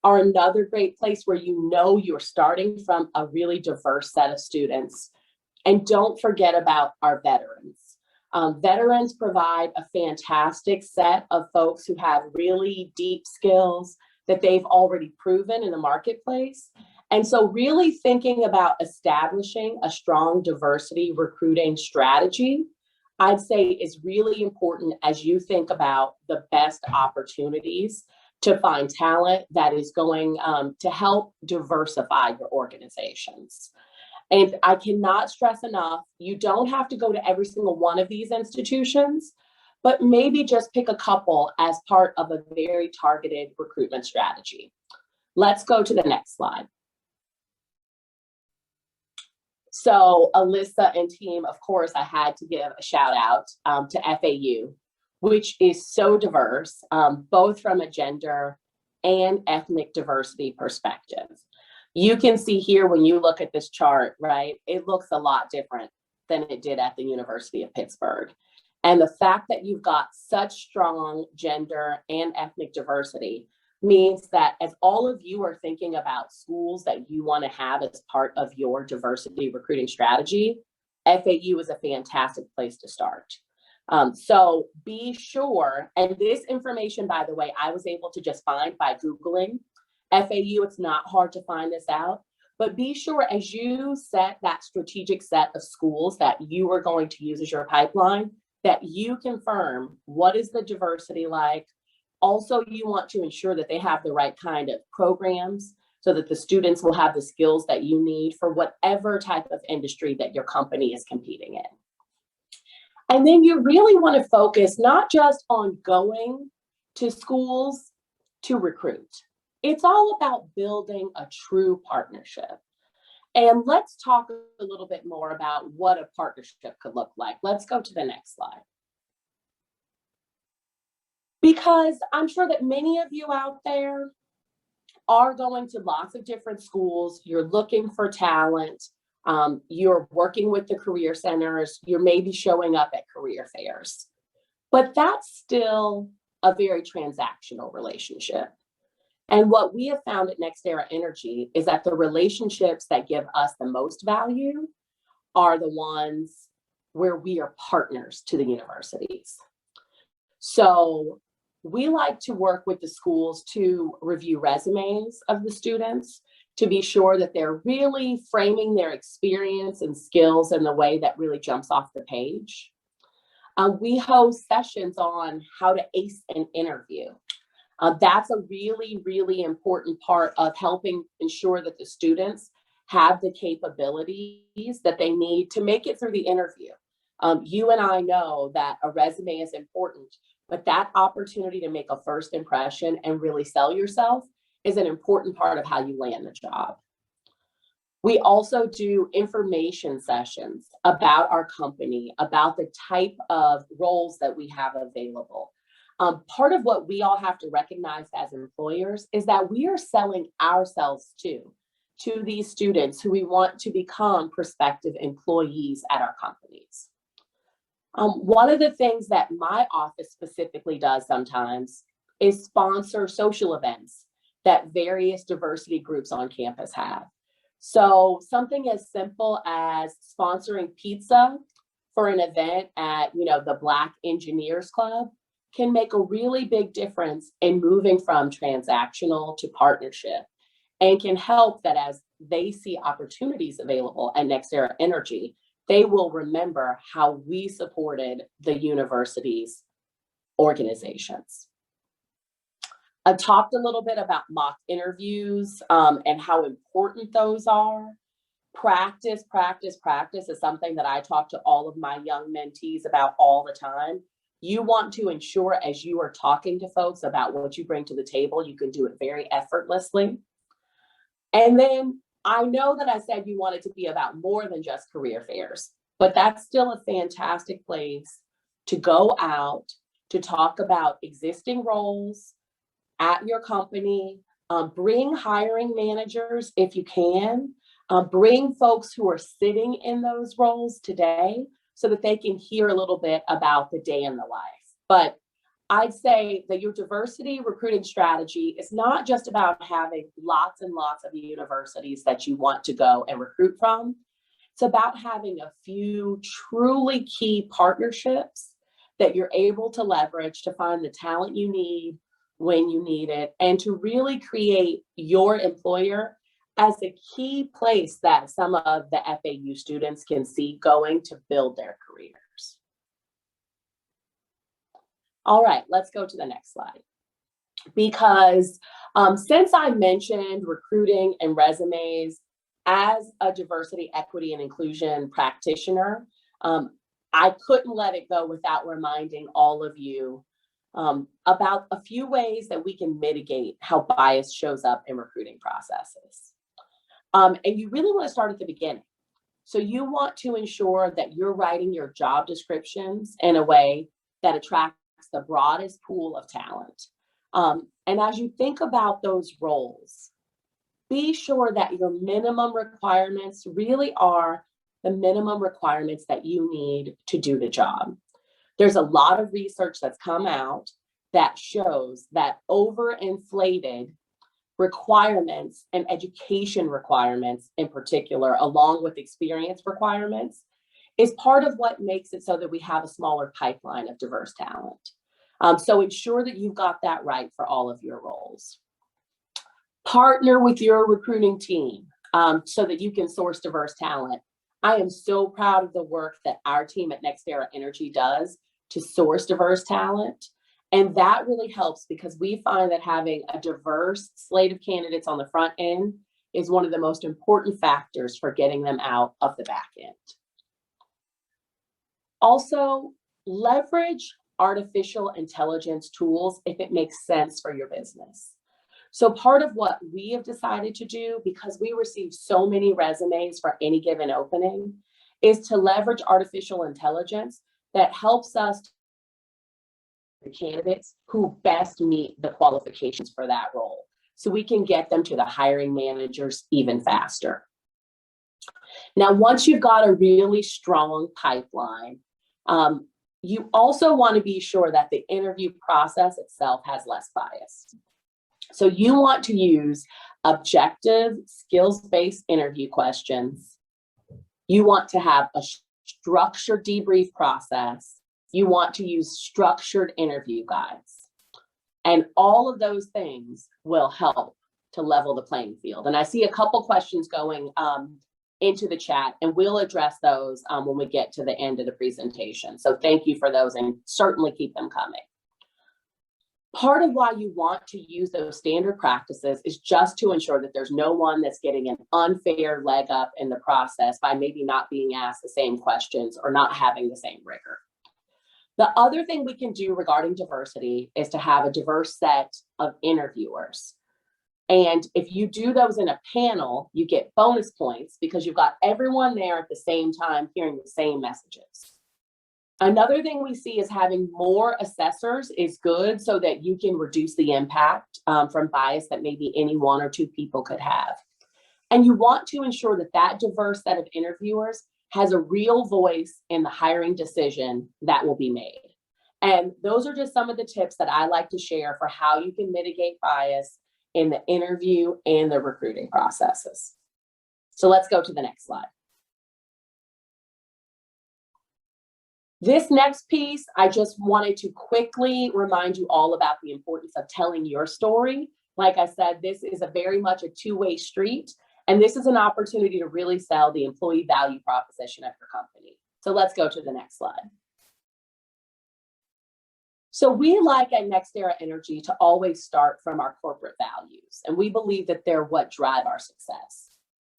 Speaker 6: are another great place where you're starting from a really diverse set of students. And don't forget about our veterans. Veterans provide a fantastic set of folks who have really deep skills that they've already proven in the marketplace. And so really thinking about establishing a strong diversity recruiting strategy, I'd say, is really important as you think about the best opportunities to find talent that is going to help diversify your organizations. And I cannot stress enough, you don't have to go to every single one of these institutions, but maybe just pick a couple as part of a very targeted recruitment strategy. Let's go to the next slide. So Alyssa and team, of course, I had to give a shout out to FAU, which is so diverse, both from a gender and ethnic diversity perspective. You can see here when you look at this chart, right, it looks a lot different than it did at the University of Pittsburgh. And the fact that you've got such strong gender and ethnic diversity means that as all of you are thinking about schools that you want to have as part of your diversity recruiting strategy, FAU is a fantastic place to start. So be sure, and this information, by the way, I was able to just find by Googling FAU. It's not hard to find this out, but be sure as you set that strategic set of schools that you are going to use as your pipeline, that you confirm what is the diversity like. Also, you want to ensure that they have the right kind of programs so that the students will have the skills that you need for whatever type of industry that your company is competing in. And then you really want to focus not just on going to schools to recruit. It's all about building a true partnership. And let's talk a little bit more about what a partnership could look like. Let's go to the next slide. Because I'm sure that many of you out there are going to lots of different schools. You're looking for talent. You're working with the career centers. You're maybe showing up at career fairs. But that's still a very transactional relationship. And what we have found at NextEra Energy is that the relationships that give us the most value are the ones where we are partners to the universities. So we like to work with the schools to review resumes of the students to be sure that they're really framing their experience and skills in the way that really jumps off the page. We host sessions on how to ace an interview. That's a really, really important part of helping ensure that the students have the capabilities that they need to make it through the interview. You and I know that a resume is important, but that opportunity to make a first impression and really sell yourself is an important part of how you land the job. We also do information sessions about our company, about the type of roles that we have available. Part of what we all have to recognize as employers is that we are selling ourselves to these students who we want to become prospective employees at our companies. One of the things that my office specifically does sometimes is sponsor social events that various diversity groups on campus have. So something as simple as sponsoring pizza for an event at, the Black Engineers Club can make a really big difference in moving from transactional to partnership, and can help that as they see opportunities available at NextEra Energy, they will remember how we supported the university's organizations. I talked a little bit about mock interviews and how important those are. Practice is something that I talk to all of my young mentees about all the time. You want to ensure as you are talking to folks about what you bring to the table, you can do it very effortlessly. And then I know that I said you want it to be about more than just career fairs, but that's still a fantastic place to go out to talk about existing roles at your company. Bring hiring managers if you can. Bring folks who are sitting in those roles today so that they can hear a little bit about the day in the life. But I'd say that your diversity recruiting strategy is not just about having lots and lots of universities that you want to go and recruit from. It's about having a few truly key partnerships that you're able to leverage to find the talent you need when you need it, and to really create your employer as a key place that some of the FAU students can see going to build their careers. All right, let's go to the next slide. Because since I mentioned recruiting and resumes as a diversity, equity, and inclusion practitioner, I couldn't let it go without reminding all of you about a few ways that we can mitigate how bias shows up in recruiting processes. And you really want to start at the beginning. So you want to ensure that you're writing your job descriptions in a way that attracts the broadest pool of talent. And as you think about those roles, be sure that your minimum requirements really are the minimum requirements that you need to do the job. There's a lot of research that's come out that shows that overinflated requirements and education requirements in particular, along with experience requirements, is part of what makes it so that we have a smaller pipeline of diverse talent. So ensure that you've got that right for all of your roles. Partner with your recruiting team so that you can source diverse talent. I am so proud of the work that our team at NextEra Energy does to source diverse talent. And that really helps because we find that having a diverse slate of candidates on the front end is one of the most important factors for getting them out of the back end. Also, leverage artificial intelligence tools if it makes sense for your business. So part of what we have decided to do, because we receive so many resumes for any given opening, is to leverage artificial intelligence that helps us the candidates who best meet the qualifications for that role, so we can get them to the hiring managers even faster. Now, once you've got a really strong pipeline, you also want to be sure that the interview process itself has less bias. So you want to use objective, skills-based interview questions. You want to have a structured debrief process. You want to use structured interview guides. And all of those things will help to level the playing field. And I see a couple questions going into the chat, and we'll address those when we get to the end of the presentation. So thank you for those, and certainly keep them coming. Part of why you want to use those standard practices is just to ensure that there's no one that's getting an unfair leg up in the process by maybe not being asked the same questions or not having the same rigor. The other thing we can do regarding diversity is to have a diverse set of interviewers. And if you do those in a panel, you get bonus points because you've got everyone there at the same time hearing the same messages. Another thing we see is having more assessors is good so that you can reduce the impact from bias that maybe any one or two people could have. And you want to ensure that that diverse set of interviewers has a real voice in the hiring decision that will be made. And those are just some of the tips that I like to share for how you can mitigate bias in the interview and the recruiting processes. So let's go to the next slide. This next piece, I just wanted to quickly remind you all about the importance of telling your story. Like I said, this is a very much a two-way street, and this is an opportunity to really sell the employee value proposition of your company. So let's go to the next slide. So we like at NextEra Energy to always start from our corporate values, and we believe that they're what drive our success.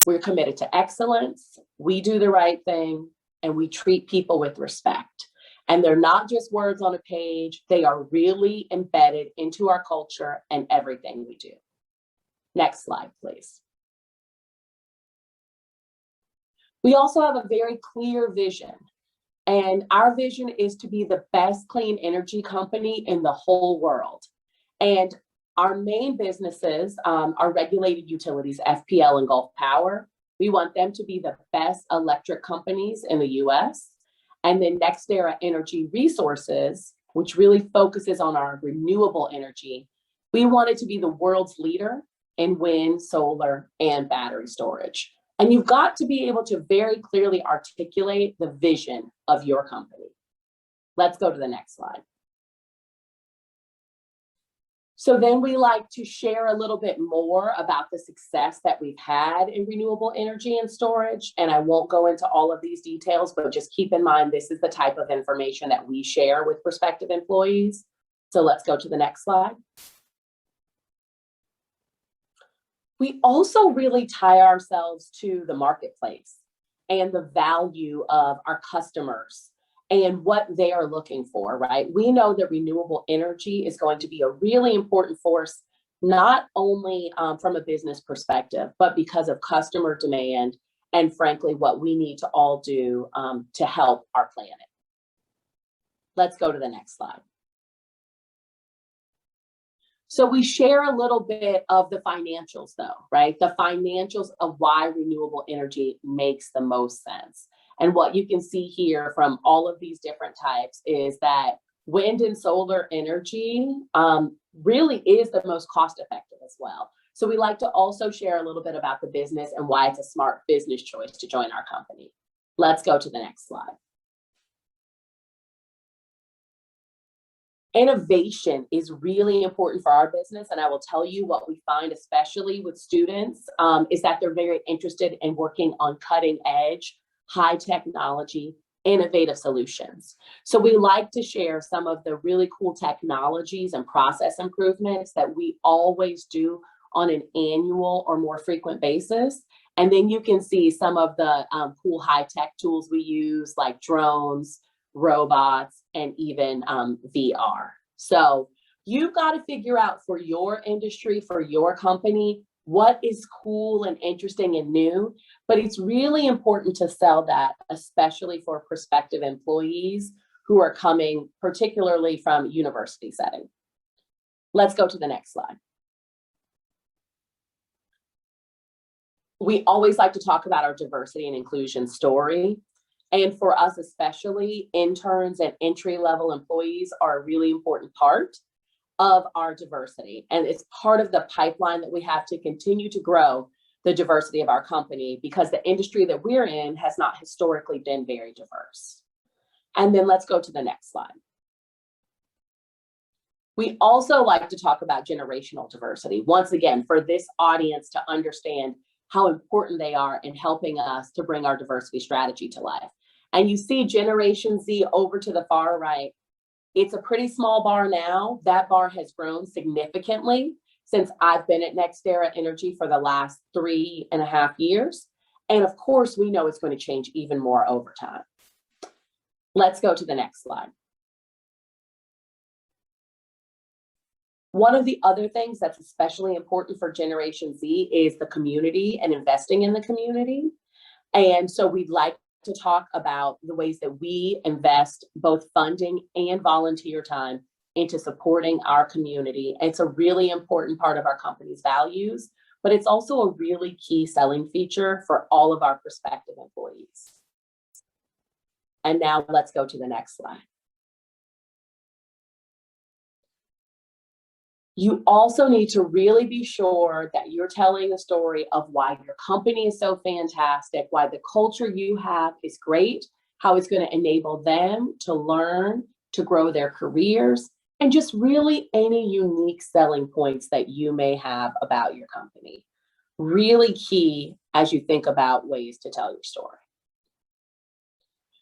Speaker 6: We're committed to excellence, we do the right thing, and we treat people with respect. And they're not just words on a page, they are really embedded into our culture and everything we do. Next slide, please. We also have a very clear vision. And our vision is to be the best clean energy company in the whole world. And our main businesses are regulated utilities, FPL and Gulf Power. We want them to be the best electric companies in the US. And then NextEra Energy Resources, which really focuses on our renewable energy. We want it to be the world's leader in wind, solar, and battery storage. And you've got to be able to very clearly articulate the vision of your company. Let's go to the next slide. So then we like to share a little bit more about the success that we've had in renewable energy and storage. And I won't go into all of these details, but just keep in mind, this is the type of information that we share with prospective employees. So let's go to the next slide. We also really tie ourselves to the marketplace and the value of our customers and what they are looking for, right? We know that renewable energy is going to be a really important force, not only from a business perspective, but because of customer demand and frankly, what we need to all do to help our planet. Let's go to the next slide. So we share a little bit of the financials though, right? The financials of why renewable energy makes the most sense. And what you can see here from all of these different types is that wind and solar energy really is the most cost effective as well. So we like to also share a little bit about the business and why it's a smart business choice to join our company. Let's go to the next slide. Innovation is really important for our business. And I will tell you what we find, especially with students, is that they're very interested in working on cutting edge, high technology, innovative solutions. So we like to share some of the really cool technologies and process improvements that we always do on an annual or more frequent basis. And then you can see some of the cool high tech tools we use like drones, robots, and even VR. So you've got to figure out for your industry, for your company, what is cool and interesting and new, but it's really important to sell that, especially for prospective employees who are coming particularly from university setting. Let's go to the next slide. We always like to talk about our diversity and inclusion story. And for us, especially, interns and entry-level employees are a really important part of our diversity. And it's part of the pipeline that we have to continue to grow the diversity of our company because the industry that we're in has not historically been very diverse. And then let's go to the next slide. We also like to talk about generational diversity. Once again, for this audience to understand how important they are in helping us to bring our diversity strategy to life. And you see Generation Z over to the far right. It's a pretty small bar now. That bar has grown significantly since I've been at NextEra Energy for the last 3.5 years. And of course, we know it's going to change even more over time. Let's go to the next slide. One of the other things that's especially important for Generation Z is the community and investing in the community. And so we'd like to talk about the ways that we invest both funding and volunteer time into supporting our community. It's a really important part of our company's values, but it's also a really key selling feature for all of our prospective employees. And now let's go to the next slide. You also need to really be sure that you're telling the story of why your company is so fantastic, why the culture you have is great, how it's going to enable them to learn, to grow their careers, and just really any unique selling points that you may have about your company. Really key as you think about ways to tell your story.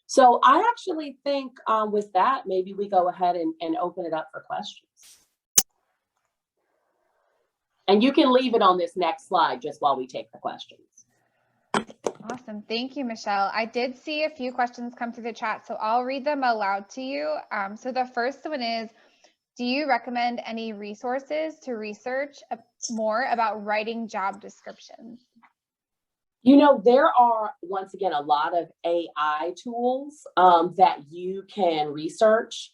Speaker 6: So I actually think with that, maybe we go ahead and open it up for questions. And you can leave it on this next slide just while we take the questions.
Speaker 1: Awesome. Thank you, Michelle. I did see a few questions come through the chat, so I'll read them aloud to you. So the first one is, do you recommend any resources to research more about writing job descriptions?
Speaker 6: You know, there are, once again, a lot of AI tools that you can research.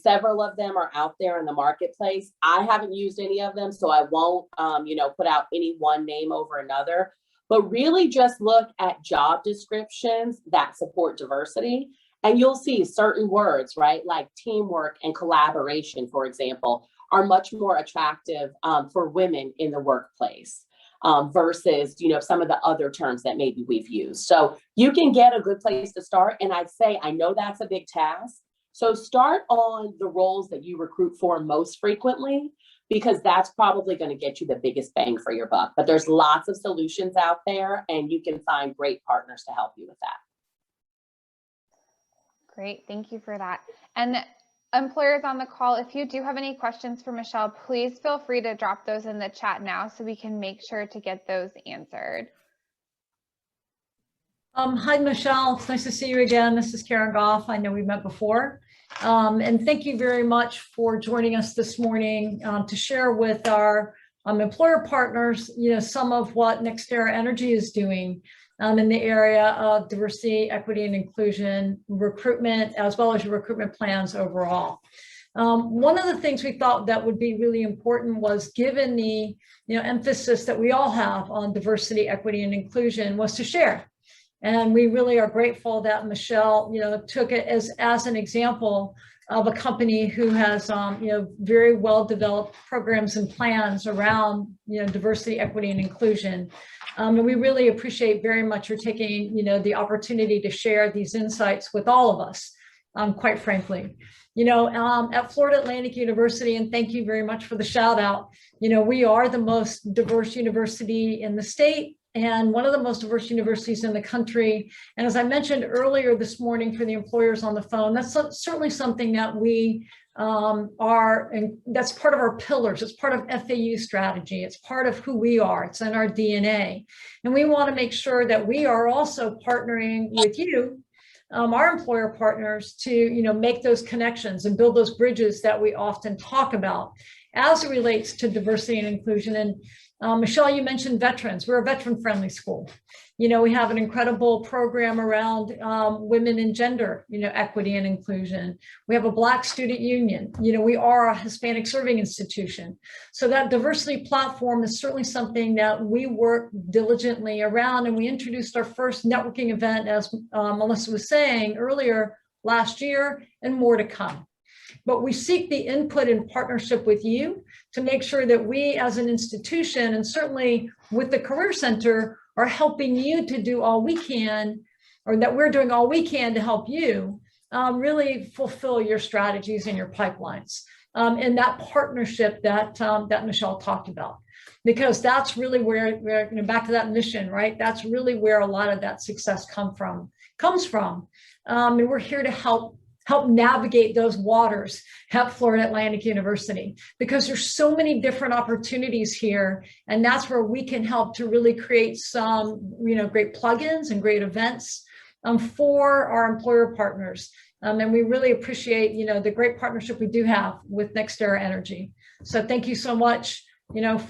Speaker 6: Several of them are out there in the marketplace. I haven't used any of them, so I won't, put out any one name over another, but really just look at job descriptions that support diversity. And you'll see certain words, right? Like teamwork and collaboration, for example, are much more attractive for women in the workplace versus, some of the other terms that maybe we've used. So you can get a good place to start. And I'd say, I know that's a big task. So start on the roles that you recruit for most frequently, because that's probably going to get you the biggest bang for your buck. But there's lots of solutions out there, and you can find great partners to help you with that.
Speaker 1: Great, thank you for that. And employers on the call, if you do have any questions for Michelle, please feel free to drop those in the chat now so we can make sure to get those answered.
Speaker 2: Hi, Michelle. It's nice to see you again. This is Karen Goff. I know we met before. And thank you very much for joining us this morning to share with our employer partners, some of what NextEra Energy is doing in the area of diversity, equity, and inclusion, recruitment, as well as your recruitment plans overall. One of the things we thought that would be really important was, given the emphasis that we all have on diversity, equity, and inclusion, was to share. And we really are grateful that Michelle, took it as an example of a company who has, very well-developed programs and plans around, diversity, equity, and inclusion. And we really appreciate very much your taking, the opportunity to share these insights with all of us, quite frankly. At Florida Atlantic University, and thank you very much for the shout out, we are the most diverse university in the state, and one of the most diverse universities in the country. And as I mentioned earlier this morning for the employers on the phone, that's certainly something that we are, and that's part of our pillars. It's part of FAU strategy. It's part of who we are. It's in our DNA. And we want to make sure that we are also partnering with you, our employer partners, to make those connections and build those bridges that we often talk about as it relates to diversity and inclusion. And Michelle, you mentioned veterans. We're a veteran-friendly school. We have an incredible program around women and gender, equity and inclusion. We have a Black student union. We are a Hispanic serving institution. So that diversity platform is certainly something that we work diligently around. And we introduced our first networking event, as Melissa was saying earlier, last year, and more to come. But we seek the input and partnership with you to make sure that we as an institution, and certainly with the Career Center, are helping you to do all we can, or that we're doing all we can to help you really fulfill your strategies and your pipelines. And that partnership that Michelle talked about, because that's really where we're back to that mission, right? That's really where a lot of that success comes from. And we're here to help help navigate those waters at Florida Atlantic University, because there's so many different opportunities here. And that's where we can help to really create some, great plugins and great events for our employer partners. And we really appreciate, the great partnership we do have with NextEra Energy. So thank you so much,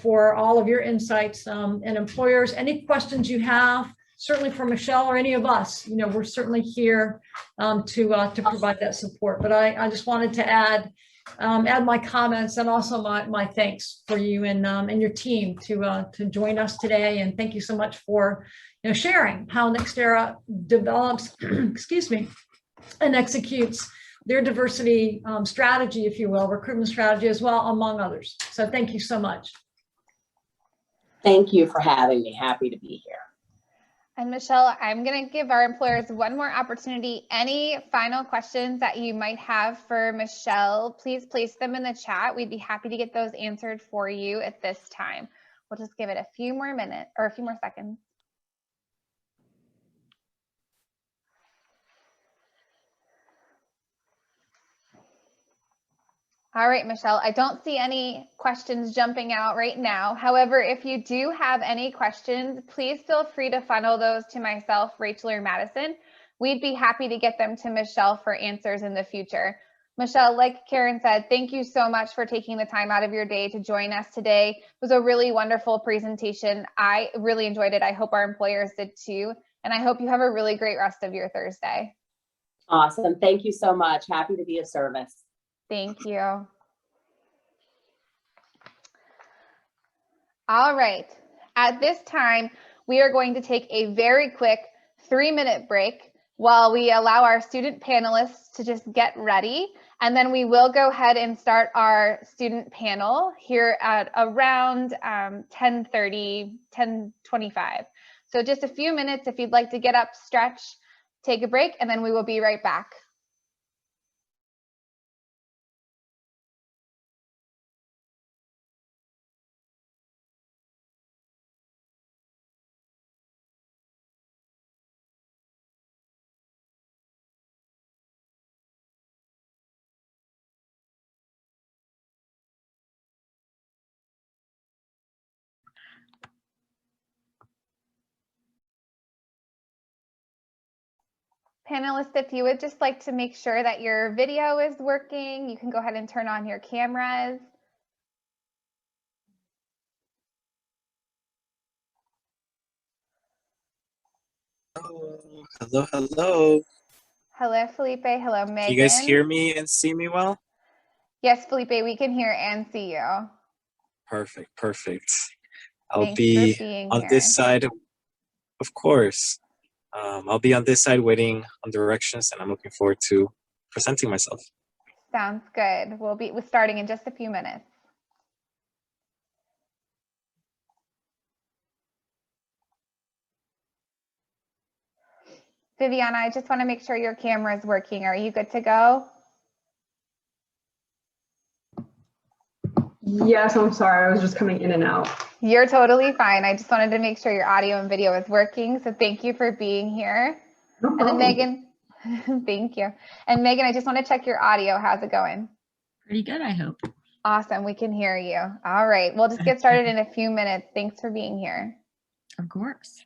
Speaker 2: for all of your insights, and employers. Any questions you have, certainly for Michelle or any of us, we're certainly here to provide that support. But I just wanted to add my comments and also my thanks for you and your team to join us today. And thank you so much for sharing how NextEra develops, excuse me, and executes their diversity strategy, if you will, recruitment strategy as well, among others. So thank you so much.
Speaker 6: Thank you for having me. Happy to be here.
Speaker 1: And Michelle, I'm going to give our employers one more opportunity. Any final questions that you might have for Michelle, please place them in the chat. We'd be happy to get those answered for you at this time. We'll just give it a few more minutes or a few more seconds. All right, Michelle, I don't see any questions jumping out right now. However, if you do have any questions, please feel free to funnel those to myself, Rachel, or Madison. We'd be happy to get them to Michelle for answers in the future. Michelle, like Karen said, thank you so much for taking the time out of your day to join us today. It was a really wonderful presentation. I really enjoyed it. I hope our employers did too. And I hope you have a really great rest of your Thursday.
Speaker 6: Awesome. Thank you so much. Happy to be of service.
Speaker 1: Thank you. All right. At this time, we are going to take a very quick 3-minute break while we allow our student panelists to just get ready. And then we will go ahead and start our student panel here at around 10:30, 10:25. So just a few minutes if you'd like to get up, stretch, take a break, and then we will be right back. Panelists, if you would just like to make sure that your video is working, you can go ahead and turn on your cameras.
Speaker 7: Hello, hello.
Speaker 1: Hello, Felipe. Hello, Megan.
Speaker 7: Can you guys hear me and see me well?
Speaker 1: Yes, Felipe, we can hear and see you.
Speaker 7: Perfect, perfect. I'll
Speaker 1: Thanks
Speaker 7: be
Speaker 1: for being
Speaker 7: on
Speaker 1: here.
Speaker 7: this side, of course. I'll be on this side waiting on directions, and I'm looking forward to presenting myself.
Speaker 1: Sounds good. We'll be starting in just a few minutes. Viviana, I just want to make sure your camera is working. Are you good to go?
Speaker 8: Yes, I'm sorry. I was just coming in and out.
Speaker 1: You're totally fine. I just wanted to make sure your audio and video is working. So thank you for being here.
Speaker 8: No
Speaker 1: And then
Speaker 8: problem.
Speaker 1: Megan, thank you. And Megan, I just want to check your audio. How's it going?
Speaker 9: Pretty good, I hope.
Speaker 1: Awesome. We can hear you. All right. We'll just get started in a few minutes. Thanks for being here.
Speaker 9: Of course.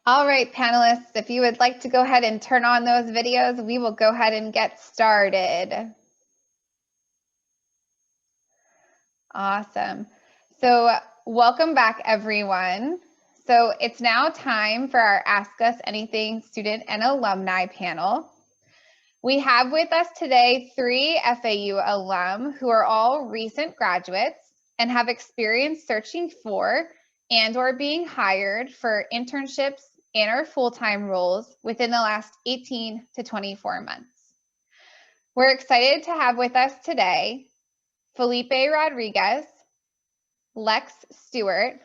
Speaker 1: All right, panelists, if you would like to go ahead and turn on those videos, we will go ahead and get started. Awesome. So welcome back, everyone. So it's now time for our Ask Us Anything student and alumni panel. We have with us today 3 FAU alum who are all recent graduates and have experience searching for and/or being hired for internships and/or full-time roles within the last 18 to 24 months. We're excited to have with us today Felipe Rodriguez, Lex Stewart.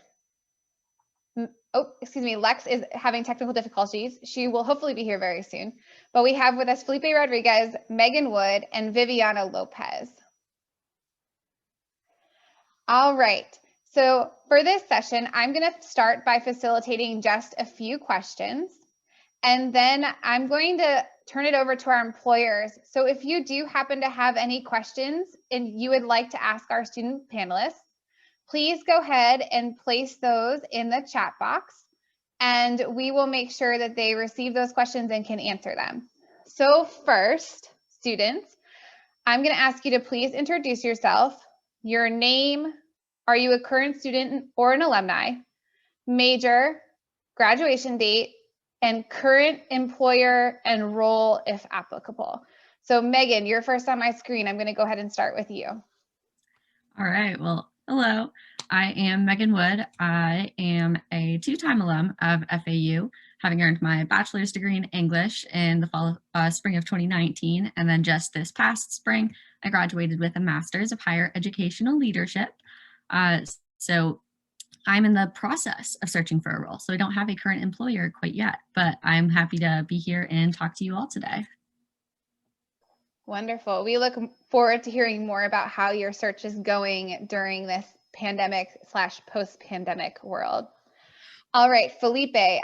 Speaker 1: Lex is having technical difficulties. She will hopefully be here very soon. But we have with us Felipe Rodriguez, Megan Wood, and Viviana Lopez. All right. So for this session, I'm going to start by facilitating just a few questions. And then I'm going to turn it over to our employers. So if you do happen to have any questions and you would like to ask our student panelists, please go ahead and place those in the chat box, and we will make sure that they receive those questions and can answer them. So first, students, I'm going to ask you to please introduce yourself, your name, are you a current student or an alumni, major, graduation date, and current employer and role if applicable. So Megan, you're first on my screen. I'm going to go ahead and start with you.
Speaker 9: All right. Well, hello. I am Megan Wood. I am a 2-time alum of FAU, having earned my bachelor's degree in English in the spring of 2019. And then just this past spring, I graduated with a master's of higher educational leadership. So I'm in the process of searching for a role. So I don't have a current employer quite yet, but I'm happy to be here and talk to you all today.
Speaker 1: Wonderful. We look forward to hearing more about how your search is going during this pandemic/post-pandemic world. All right, Felipe,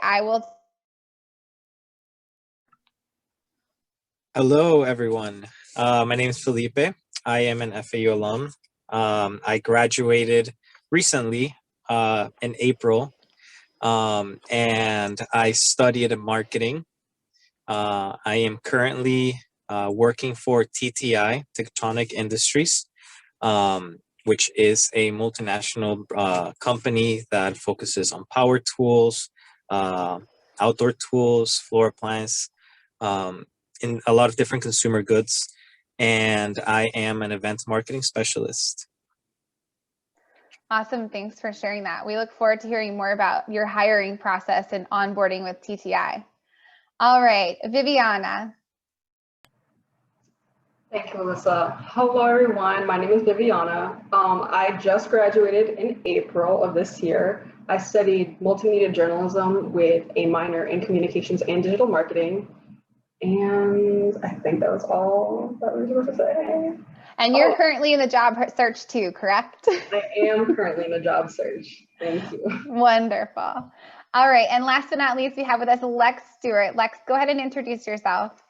Speaker 7: Hello, everyone. My name is Felipe. I am an FAU alum. I graduated recently in April, and I studied marketing. I am currently working for TTI, Tectonic Industries, which is a multinational company that focuses on power tools, outdoor tools, floor plans, in a lot of different consumer goods. And I am an event marketing specialist.
Speaker 1: awesome. Thanks for sharing that. We look forward to hearing more about your hiring process and onboarding with TTI. All right, Viviana.
Speaker 8: Thank you, Alyssa. Hello, everyone. My name is Viviana. I just graduated in April of this year. I studied multimedia journalism with a minor in communications and digital marketing. And I think that was all that we were supposed to say.
Speaker 1: And you're currently in the job search too, correct?
Speaker 8: I am currently in the job search. Thank you.
Speaker 1: Wonderful. All right, and last but not least, we have with us Lex Stewart. Lex, go ahead and introduce yourself.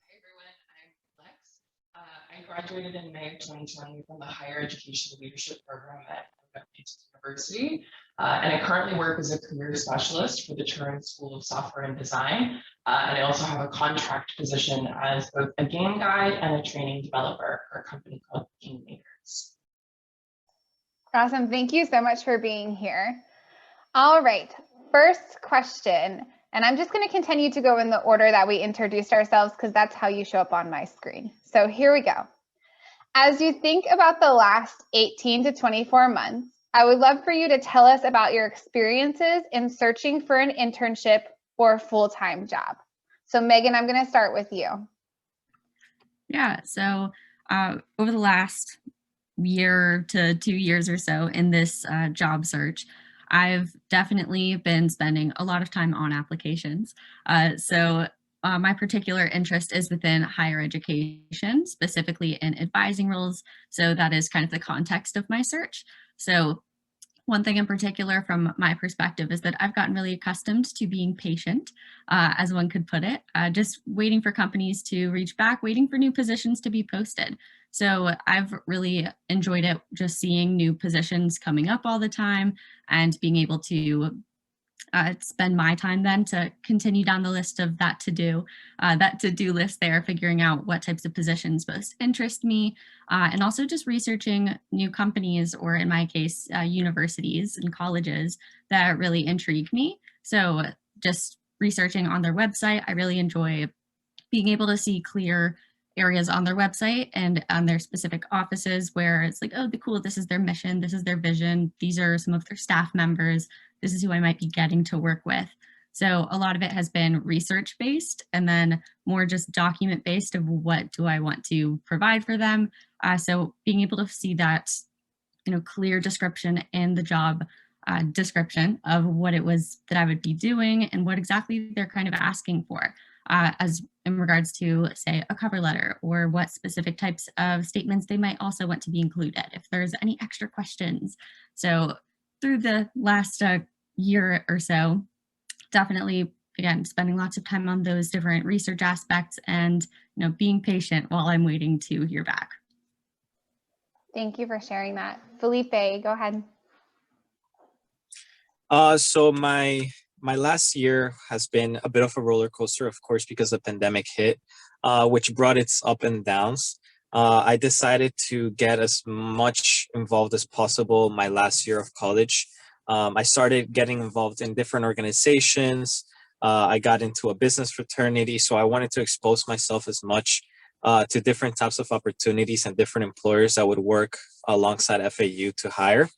Speaker 10: Hi everyone, I'm Lex. I graduated in May of 2020 from the Higher Education Leadership Program at University, and I currently work as a career specialist for the Turin School of Software and Design, and I also have a contract position as both a game guide and a training developer for a company called Game Makers.
Speaker 1: Awesome, thank you so much for being here. All right, first question, and I'm just going to continue to go in the order that we introduced ourselves because that's how you show up on my screen. So here we go. As you think about the last 18 to 24 months, I would love for you to tell us about your experiences in searching for an internship or full-time job. So Megan, I'm going to start with you.
Speaker 9: Yeah, so over the last year to 2 years or so in this job search, I've definitely been spending a lot of time on applications. My particular interest is within higher education, specifically in advising roles. So that is kind of the context of my search. So one thing in particular from my perspective is that I've gotten really accustomed to being patient, as one could put it, just waiting for companies to reach back, waiting for new positions to be posted. So I've really enjoyed it, just seeing new positions coming up all the time and being able to spend my time then to continue down the list of that to-do list there, figuring out what types of positions most interest me, and also just researching new companies, or in my case, universities and colleges that really intrigue me. So just researching on their website, I really enjoy being able to see clear areas on their website and on their specific offices where it's like, oh, cool, this is their mission, this is their vision, these are some of their staff members, this is who I might be getting to work with. So a lot of it has been research based, and then more just document based of what do I want to provide for them. So being able to see that, clear description in the job description of what it was that I would be doing and what exactly they're kind of asking for. As in regards to, say, a cover letter, or what specific types of statements they might also want to be included, if there's any extra questions. So through the last year or so, definitely, again, spending lots of time on those different research aspects and being patient while I'm waiting to hear back.
Speaker 1: Thank you for sharing that. Felipe, go ahead.
Speaker 7: So my last year has been a bit of a roller coaster, of course, because the pandemic hit, which brought its up and downs. I decided to get as much involved as possible my last year of college. I started getting involved in different organizations. I got into a business fraternity, so I wanted to expose myself as much to different types of opportunities and different employers that would work alongside FAU to hire.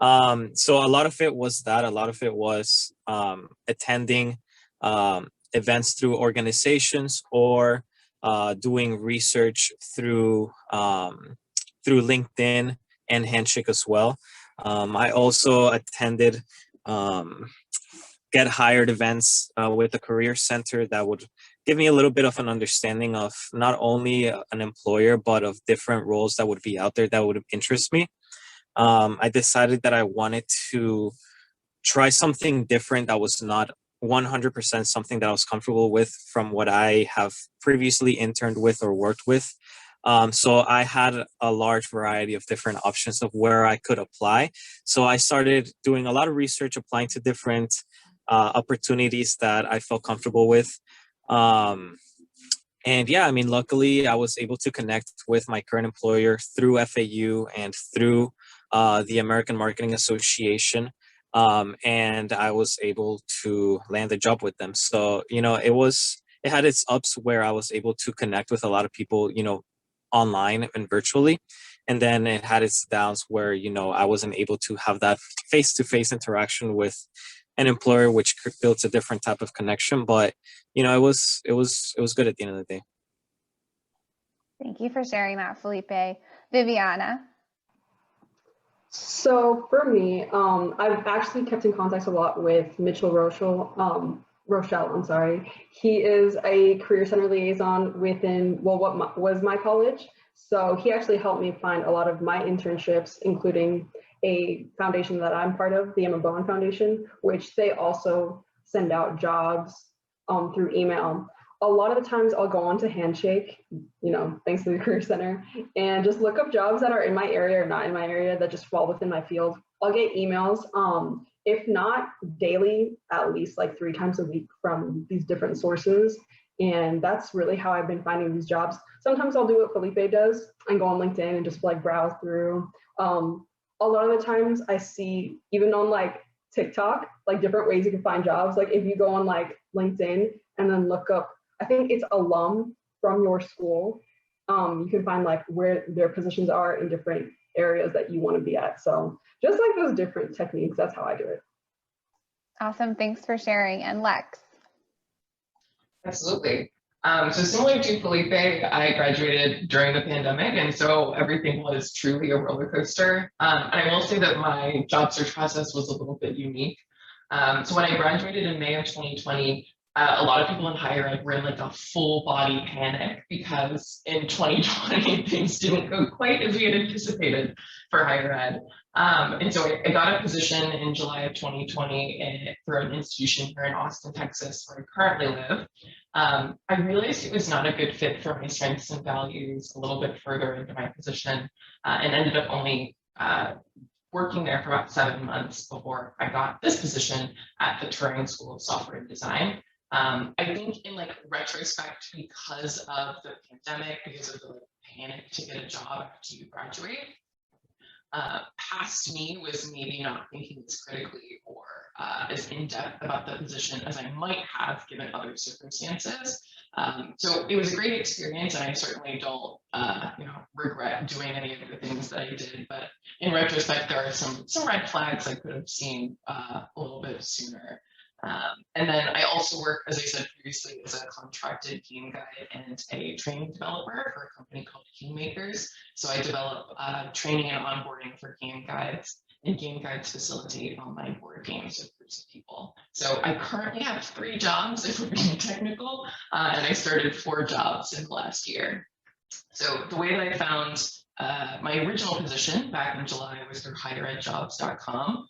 Speaker 7: So a lot of it was that. A lot of it was attending events through organizations, or doing research through LinkedIn and Handshake as well. I also attended get hired events with the Career Center that would give me a little bit of an understanding of not only an employer, but of different roles that would be out there that would interest me. I decided that I wanted to try something different that was not 100% something that I was comfortable with from what I have previously interned with or worked with. So I had a large variety of different options of where I could apply. So I started doing a lot of research, applying to different opportunities that I felt comfortable with. And yeah, I mean, luckily I was able to connect with my current employer through FAU and through the American Marketing Association. And I was able to land a job with them. So, it had its ups where I was able to connect with a lot of people, online and virtually. And then it had its downs where, I wasn't able to have that face-to-face interaction with an employer, which built a different type of connection. But, it was good at the end of the day.
Speaker 1: Thank you for sharing that, Felipe. Viviana.
Speaker 8: So for me, I've actually kept in contact a lot with Mitchell Rochelle, I'm sorry. He is a Career Center liaison within, what was my college. So he actually helped me find a lot of my internships, including a foundation that I'm part of, the Emma Bowen Foundation, which they also send out jobs through email. A lot of the times I'll go on to Handshake, thanks to the Career Center, and just look up jobs that are in my area or not in my area that just fall within my field. I'll get emails, if not daily, at least like 3 times a week from these different sources. And that's really how I've been finding these jobs. Sometimes I'll do what Felipe does and go on LinkedIn and just browse through. A lot of the times I see, even on TikTok, different ways you can find jobs. If you go on LinkedIn and then look up, I think it's alum from your school, you can find where their positions are in different areas that you want to be at. So just those different techniques, that's how I do it.
Speaker 1: Awesome. Thanks for sharing. And Lex.
Speaker 10: Absolutely. So similar to Felipe, I graduated during the pandemic, and so everything was truly a roller coaster. And I will say that my job search process was a little bit unique. So when I graduated in May of 2020, a lot of people in higher ed were in a full body panic because in 2020 things didn't go quite as we had anticipated for higher ed. And so I got a position in July of 2020 through an institution here in Austin, Texas, where I currently live. I realized it was not a good fit for my strengths and values a little bit further into my position, and ended up only working there for about 7 months before I got this position at the Turing School of Software and Design. I think in like retrospect, because of the pandemic, because of the like, panic to get a job after you graduate, past me was maybe not thinking as critically or as in-depth about the position as I might have given other circumstances. So it was a great experience, and I certainly don't, regret doing any of the things that I did. But in retrospect, there are some red flags I could have seen a little bit sooner. And then I also work, as I said previously, as a contracted game guide and a training developer for a company called Kingmakers. So I develop training and onboarding for game guides, and game guides facilitate online board games with groups of people. So I currently have 3 jobs, if we're being technical, and I started 4 jobs in the last year. So the way that I found my original position back in July was through higheredjobs.com.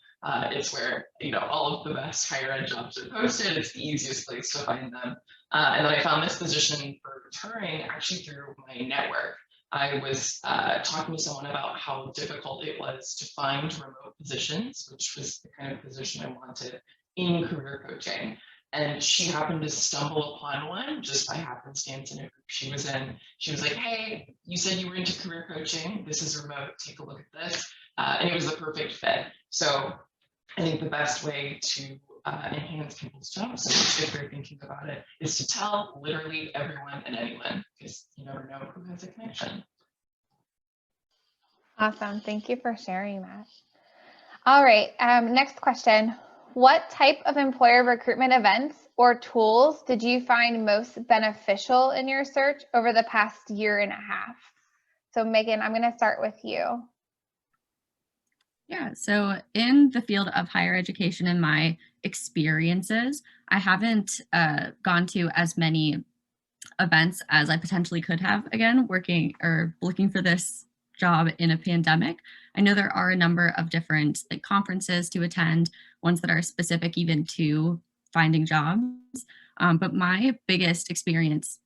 Speaker 10: It's where all of the best higher ed jobs are posted. It's the easiest place to find them. And then I found this position for Turing actually through my network. I was talking to someone about how difficult it was to find remote positions, which was the kind of position I wanted in career coaching. And she happened to stumble upon one just by happenstance in a group she was in. She was like, hey, you said you were into career coaching. This is remote. Take a look at this. And it was the perfect fit. So I think the best way to enhance people's job search, if they're thinking about it, is to tell literally everyone and anyone, because you never know who has a connection.
Speaker 1: Awesome. Thank you for sharing that. All right. Next question. What type of employer recruitment events or tools did you find most beneficial in your search over the past year and a half? So Megan, I'm going to start with you.
Speaker 9: Yeah, so in the field of higher education and my experiences, I haven't gone to as many events as I potentially could have, again, working or looking for this job in a pandemic. I know there are a number of different like conferences to attend, ones that are specific even to finding jobs. But my biggest experience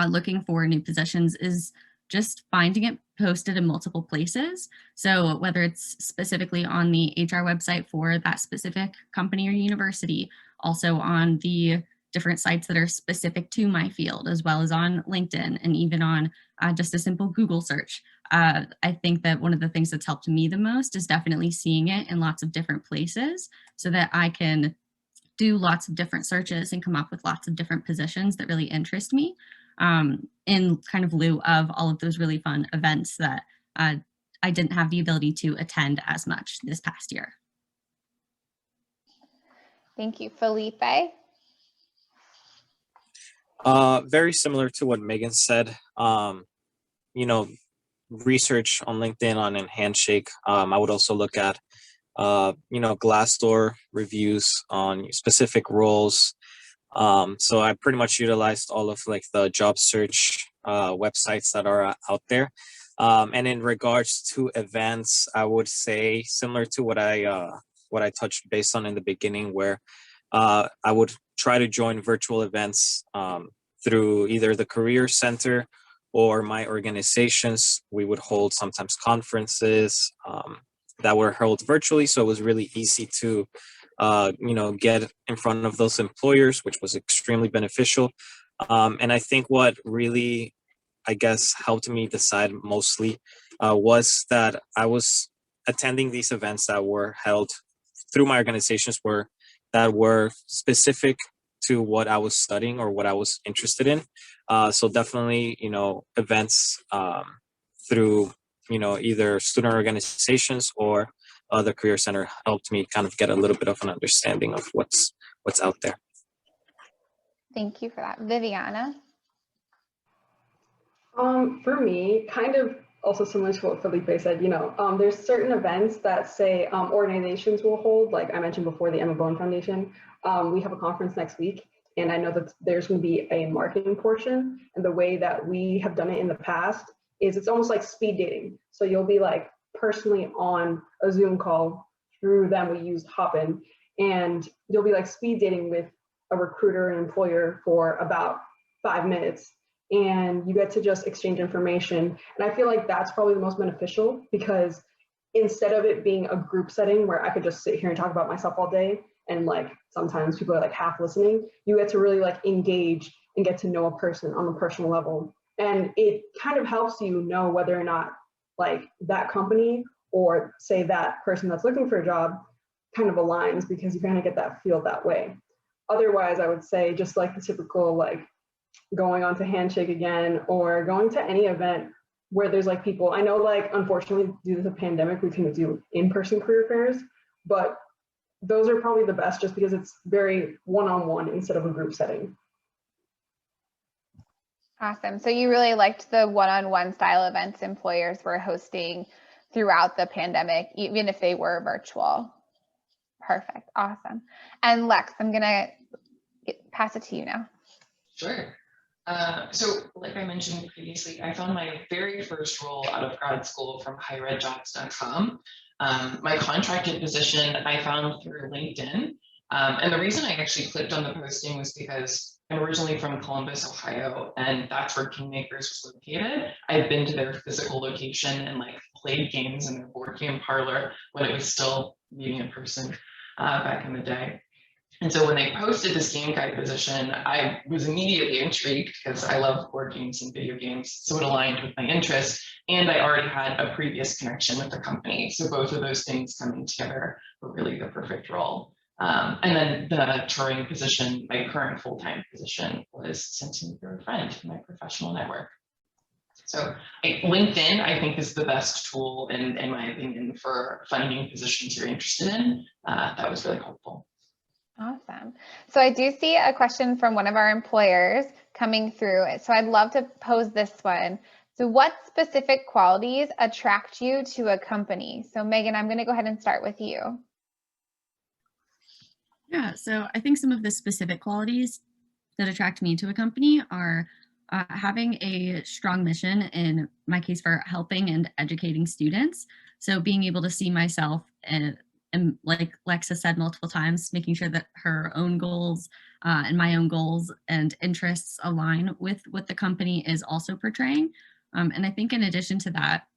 Speaker 9: looking for new positions is just finding it posted in multiple places. So whether it's specifically on the HR website for that specific company or university, also on the different sites that are specific to my field, as well as on LinkedIn and even on just a simple Google search. I think that one of the things that's helped me the most is definitely seeing it in lots of different places so that I can do lots of different searches and come up with lots of different positions that really interest me, in kind of lieu of all of those really fun events that I didn't have the ability to attend as much this past year.
Speaker 1: Thank you. Felipe?
Speaker 7: Very similar to what Megan said. Research on LinkedIn on Handshake. I would also look at, Glassdoor reviews on specific roles. So I pretty much utilized all of like the job search websites that are out there. And in regards to events, I would say similar to what I touched base on in the beginning, where I would try to join virtual events through either the Career Center or my organizations. We would hold sometimes conferences that were held virtually, so it was really easy to get in front of those employers, which was extremely beneficial. And I think what really, I guess, helped me decide mostly was that I was attending these events that were held through my organizations that were specific to what I was studying or what I was interested in. So definitely, events through, either student organizations or the Career Center helped me kind of get a little bit of an understanding of what's out there.
Speaker 1: Thank you for that. Viviana?
Speaker 8: For me, kind of also similar to what Felipe said, there's certain events that say organizations will hold, like I mentioned before, the Emma Bowen Foundation. We have a conference next week, and I know that there's going to be a marketing portion. And the way that we have done it in the past is it's almost like speed dating. So you'll be like personally on a Zoom call through them. We use Hopin, and you'll be like speed dating with a recruiter and employer for about 5 minutes. And you get to just exchange information. And I feel like that's probably the most beneficial, because instead of it being a group setting where I could just sit here and talk about myself all day, and like sometimes people are like half listening, you get to really like engage and get to know a person on a personal level. And it kind of helps you know whether or not like that company or say that person that's looking for a job kind of aligns, because you kind of get that feel that way. Otherwise, I would say just like the typical like going on to Handshake again or going to any event where there's like people. I know like unfortunately due to the pandemic we couldn't do in-person career fairs, but those are probably the best just because it's very one-on-one instead of a group setting.
Speaker 1: Awesome. So you really liked the one-on-one style events employers were hosting throughout the pandemic, even if they were virtual. Perfect. Awesome. And Lex, I'm going to pass it to you now.
Speaker 10: Sure. So like I mentioned previously, I found my very first role out of grad school from higheredjobs.com. My contracted position I found through LinkedIn. And the reason I actually clicked on the posting was because I'm originally from Columbus, Ohio, and that's where Kingmakers was located. I had been to their physical location and like played games in their board game parlor when it was still meeting in person back in the day. And so when they posted this game guide position, I was immediately intrigued because I love board games and video games. So it aligned with my interests. And I already had a previous connection with the company. So both of those things coming together were really the perfect role. And then the touring position, my current full-time position, was sent to me through a friend in my professional network. So LinkedIn, I think, is the best tool in my opinion for finding positions you're interested in. That was really helpful.
Speaker 1: Awesome. So I do see a question from one of our employers coming through. So I'd love to pose this one. So what specific qualities attract you to a company? So Megan, I'm going to go ahead and start with you.
Speaker 9: Yeah, so I think some of the specific qualities that attract me to a company are having a strong mission, in my case for helping and educating students. So being able to see myself and like Lexa said multiple times, making sure that her own goals and my own goals and interests align with what the company is also portraying. And I think in addition to that,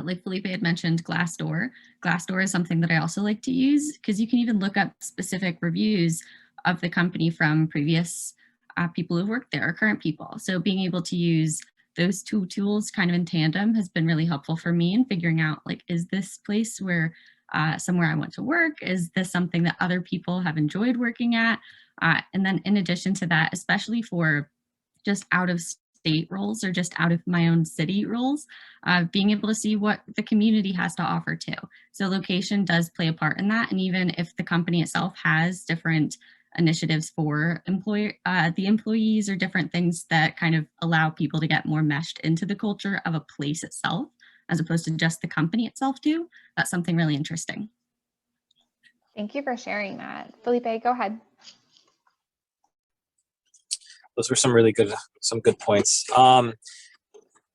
Speaker 9: like Felipe had mentioned, Glassdoor. Glassdoor is something that I also like to use because you can even look up specific reviews of the company from previous people who've worked there or current people. So being able to use those two tools kind of in tandem has been really helpful for me in figuring out, like, is this place where somewhere I want to work? Is this something that other people have enjoyed working at? And then in addition to that, especially for just out of state roles or just out of my own city roles, being able to see what the community has to offer too. So location does play a part in that. And even if the company itself has different initiatives for the employees or different things that kind of allow people to get more meshed into the culture of a place itself, as opposed to just the company itself too, that's something really interesting.
Speaker 1: Thank you for sharing that. Felipe, go ahead.
Speaker 7: Those were some good points.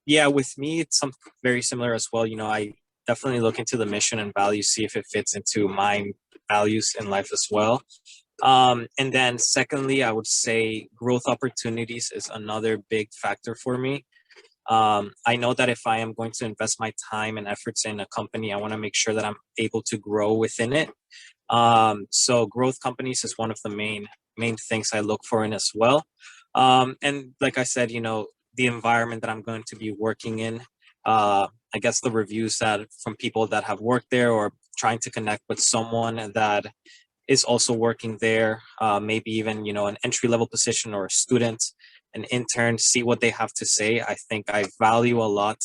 Speaker 7: Yeah, with me, it's very similar as well. You know, I definitely look into the mission and values, see if it fits into my values in life as well. And then secondly, I would say growth opportunities is another big factor for me. I know that if I am going to invest my time and efforts in a company, I want to make sure that I'm able to grow within it. So growth companies is one of the main things I look for in as well. And like I said, you know, the environment that I'm going to be working in, I guess the reviews that from people that have worked there or trying to connect with someone that is also working there, maybe even, you know, an entry-level position or a student, an intern, see what they have to say. I think I value a lot,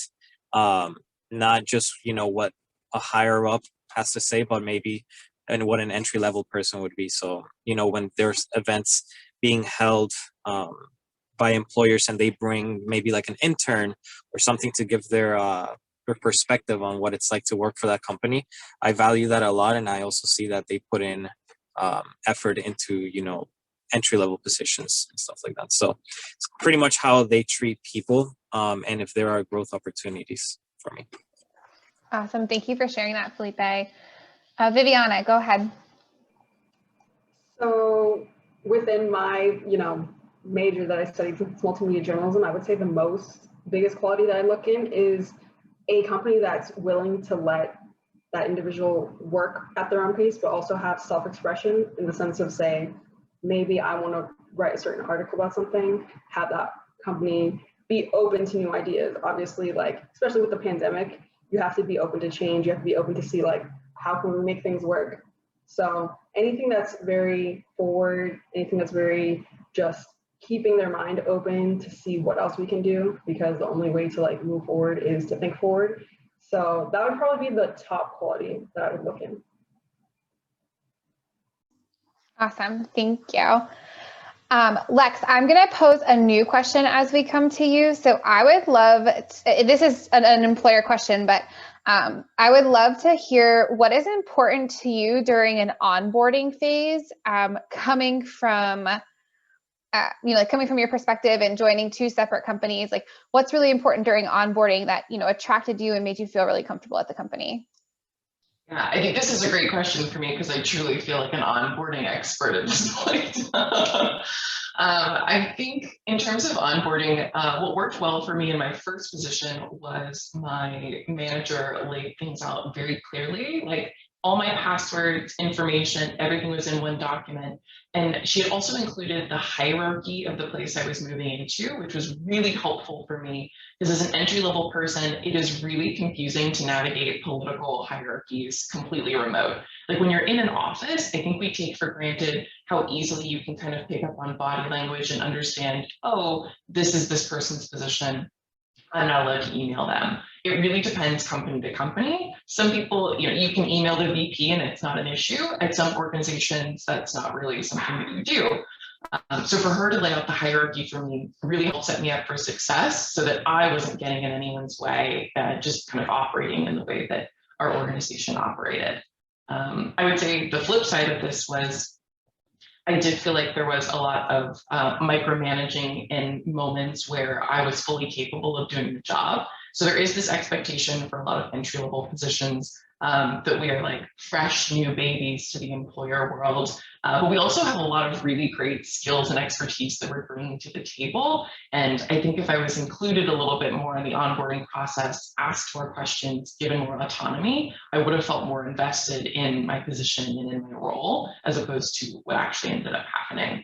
Speaker 7: not just, you know, what a higher up has to say, but maybe and what an entry-level person would be. So, you know, when there's events being held by employers and they bring maybe like an intern or something to give their perspective on what it's like to work for that company, I value that a lot. And I also see that they put in effort into, you know, entry-level positions and stuff like that. So it's pretty much how they treat people and if there are growth opportunities for me.
Speaker 1: Awesome. Thank you for sharing that, Felipe. Viviana, go ahead.
Speaker 8: So within my, you know, major that I studied, since it's multimedia journalism, I would say the biggest quality that I look in is a company that's willing to let that individual work at their own pace, but also have self-expression in the sense of saying, maybe I want to write a certain article about something, have that company be open to new ideas. Obviously, like, especially with the pandemic, you have to be open to change. You have to be open to see, like, how can we make things work? So anything that's very forward, anything that's very just keeping their mind open to see what else we can do, because the only way to like move forward is to think forward. So that would probably be the top quality that I would look in.
Speaker 1: Awesome. Thank you. Lex, I'm going to pose a new question as we come to you. So I would love, this is an employer question, but I would love to hear what is important to you during an onboarding phase, coming from, like coming from your perspective and joining two separate companies. Like, what's really important during onboarding that, attracted you and made you feel really comfortable at the company?
Speaker 10: Yeah, I think this is a great question for me because I truly feel like an onboarding expert at this point. I think in terms of onboarding, what worked well for me in my first position was my manager laid things out very clearly, like all my passwords, information, everything was in one document. And she had also included the hierarchy of the place I was moving into, which was really helpful for me because as an entry-level person, it is really confusing to navigate political hierarchies completely remote. Like when you're in an office, I think we take for granted how easily you can kind of pick up on body language and understand, oh, this is this person's position. I'm not allowed to email them. It really depends company to company. Some people, you can email the VP and it's not an issue. At some organizations, that's not really something that you do. So for her to lay out the hierarchy for me really helped set me up for success so that I wasn't getting in anyone's way, just kind of operating in the way that our organization operated. I would say the flip side of this was I did feel like there was a lot of micromanaging in moments where I was fully capable of doing the job. So there is this expectation for a lot of entry-level positions that we are like fresh new babies to the employer world. But we also have a lot of really great skills and expertise that we're bringing to the table. And I think if I was included a little bit more in the onboarding process, asked more questions, given more autonomy, I would have felt more invested in my position and in my role, as opposed to what actually ended up happening.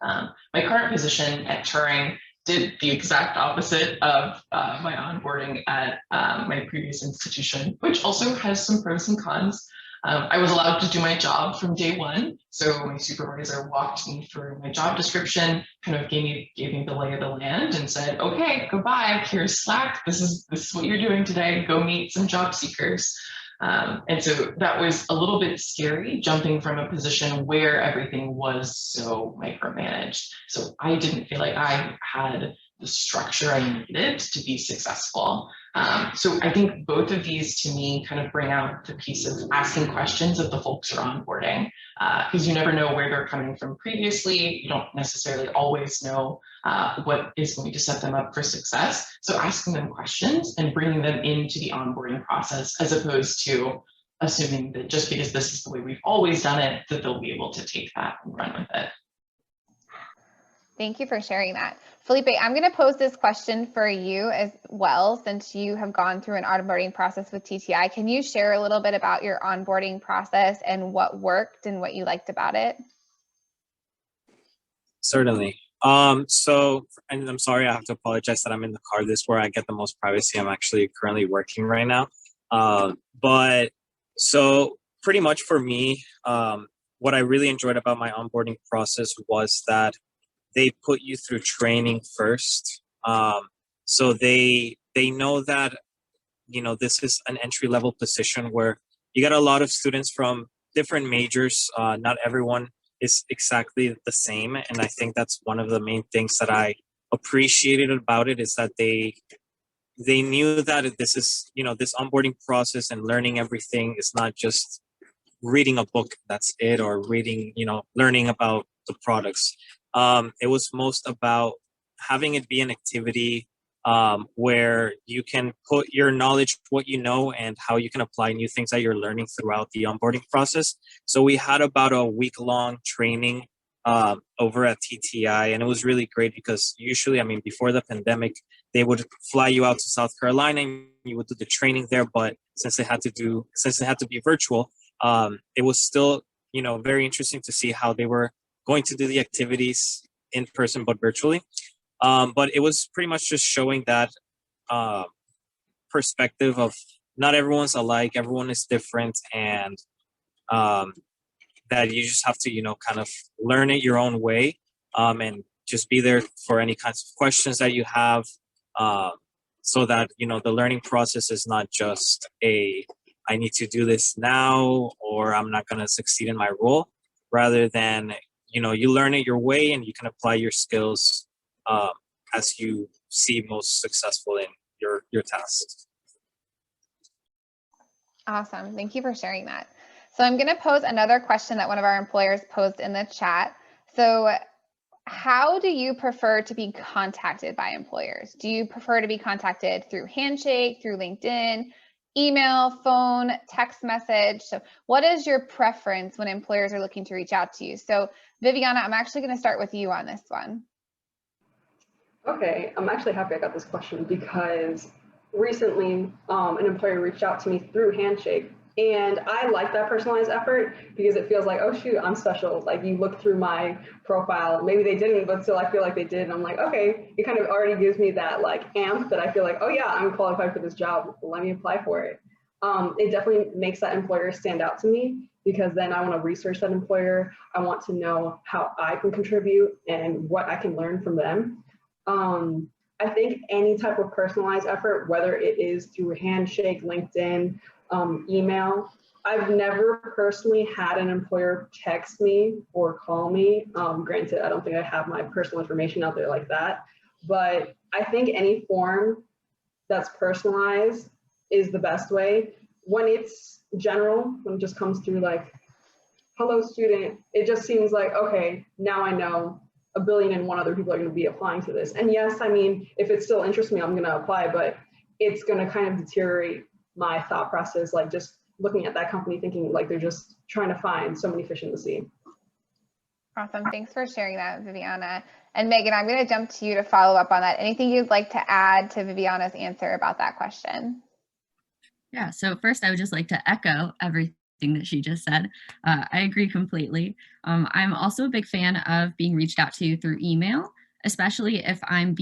Speaker 10: My current position at Turing did the exact opposite of my onboarding at my previous institution, which also has some pros and cons. I was allowed to do my job from day one. So my supervisor walked me through my job description, kind of gave me the lay of the land and said, okay, goodbye, here's Slack. This is what you're doing today. Go meet some job seekers. And so that was a little bit scary, jumping from a position where everything was so micromanaged. So I didn't feel like I had the structure I needed to be successful. So I think both of these to me kind of bring out the piece of asking questions of the folks who are onboarding, because you never know where they're coming from previously. You don't necessarily always know what is going to set them up for success. So asking them questions and bringing them into the onboarding process, as opposed to assuming that just because this is the way we've always done it, that they'll be able to take that and run with it.
Speaker 1: Thank you for sharing that. Felipe, I'm going to pose this question for you as well, since you have gone through an onboarding process with TTI. Can you share a little bit about your onboarding process and what worked and what you liked about it?
Speaker 7: Certainly. So, and I'm sorry, I have to apologize that I'm in the car. This is where I get the most privacy. I'm actually currently working right now. But so pretty much for me, what I really enjoyed about my onboarding process was that they put you through training first. So they know that, this is an entry-level position where you got a lot of students from different majors. Not everyone is exactly the same. And I think that's one of the main things that I appreciated about it, is that they knew that this is, this onboarding process and learning everything is not just reading a book, that's it, or reading, learning about the products. It was most about having it be an activity where you can put your knowledge, what you know, and how you can apply new things that you're learning throughout the onboarding process. So we had about a week-long training over at TTI, and it was really great because usually, before the pandemic, they would fly you out to South Carolina and you would do the training there. But since it had to be virtual, it was still, very interesting to see how they were going to do the activities in person, but virtually. But it was pretty much just showing that perspective of not everyone's alike, everyone is different, and that you just have to, kind of learn it your own way, and just be there for any kinds of questions that you have, so that, the learning process is not just I need to do this now or I'm not going to succeed in my role, rather than, you learn it your way and you can apply your skills as you see most successful in your tasks.
Speaker 1: Awesome. Thank you for sharing that. So I'm going to pose another question that one of our employers posed in the chat. So how do you prefer to be contacted by employers? Do you prefer to be contacted through Handshake, through LinkedIn, email, phone, text message? So what is your preference when employers are looking to reach out to you? So Viviana, I'm actually going to start with you on this one.
Speaker 8: Okay, I'm actually happy I got this question because recently an employer reached out to me through Handshake, and I like that personalized effort because it feels like, oh shoot, I'm special. Like you look through my profile, maybe they didn't, but still I feel like they did. And I'm like, okay, it kind of already gives me that like amp that I feel like, oh yeah, I'm qualified for this job. Let me apply for it. It definitely makes that employer stand out to me because then I want to research that employer. I want to know how I can contribute and what I can learn from them. I think any type of personalized effort, whether it is through Handshake, LinkedIn, email, I've never personally had an employer text me or call me. Granted, I don't think I have my personal information out there like that, but I think any form that's personalized is the best way. When it's general, when it just comes through like, hello student, it just seems like, okay, now I know 1,000,000,001 other people are going to be applying to this. And yes, I mean, if it still interests me, I'm going to apply, but it's going to kind of deteriorate my thought process, like just looking at that company thinking like they're just trying to find so many fish in the sea.
Speaker 1: Awesome. Thanks for sharing that, Viviana. And Megan, I'm going to jump to you to follow up on that. Anything you'd like to add to Viviana's answer about that question?
Speaker 9: Yeah, so first I would just like to echo everything that she just said. I agree completely. I'm also a big fan of being reached out to through email, especially if I'm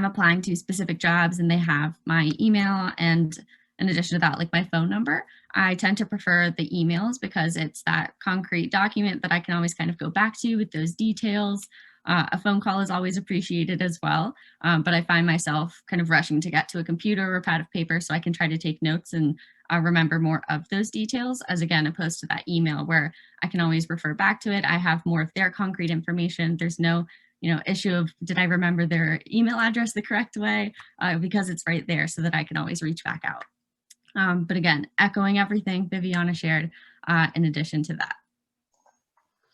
Speaker 9: applying to specific jobs and they have my email, and in addition to that, like my phone number. I tend to prefer the emails because it's that concrete document that I can always kind of go back to with those details. A phone call is always appreciated as well, but I find myself kind of rushing to get to a computer or a pad of paper so I can try to take notes and remember more of those details, as again, opposed to that email where I can always refer back to it. I have more of their concrete information. There's no issue of did I remember their email address the correct way, because it's right there so that I can always reach back out. But again, echoing everything Viviana shared in addition to that.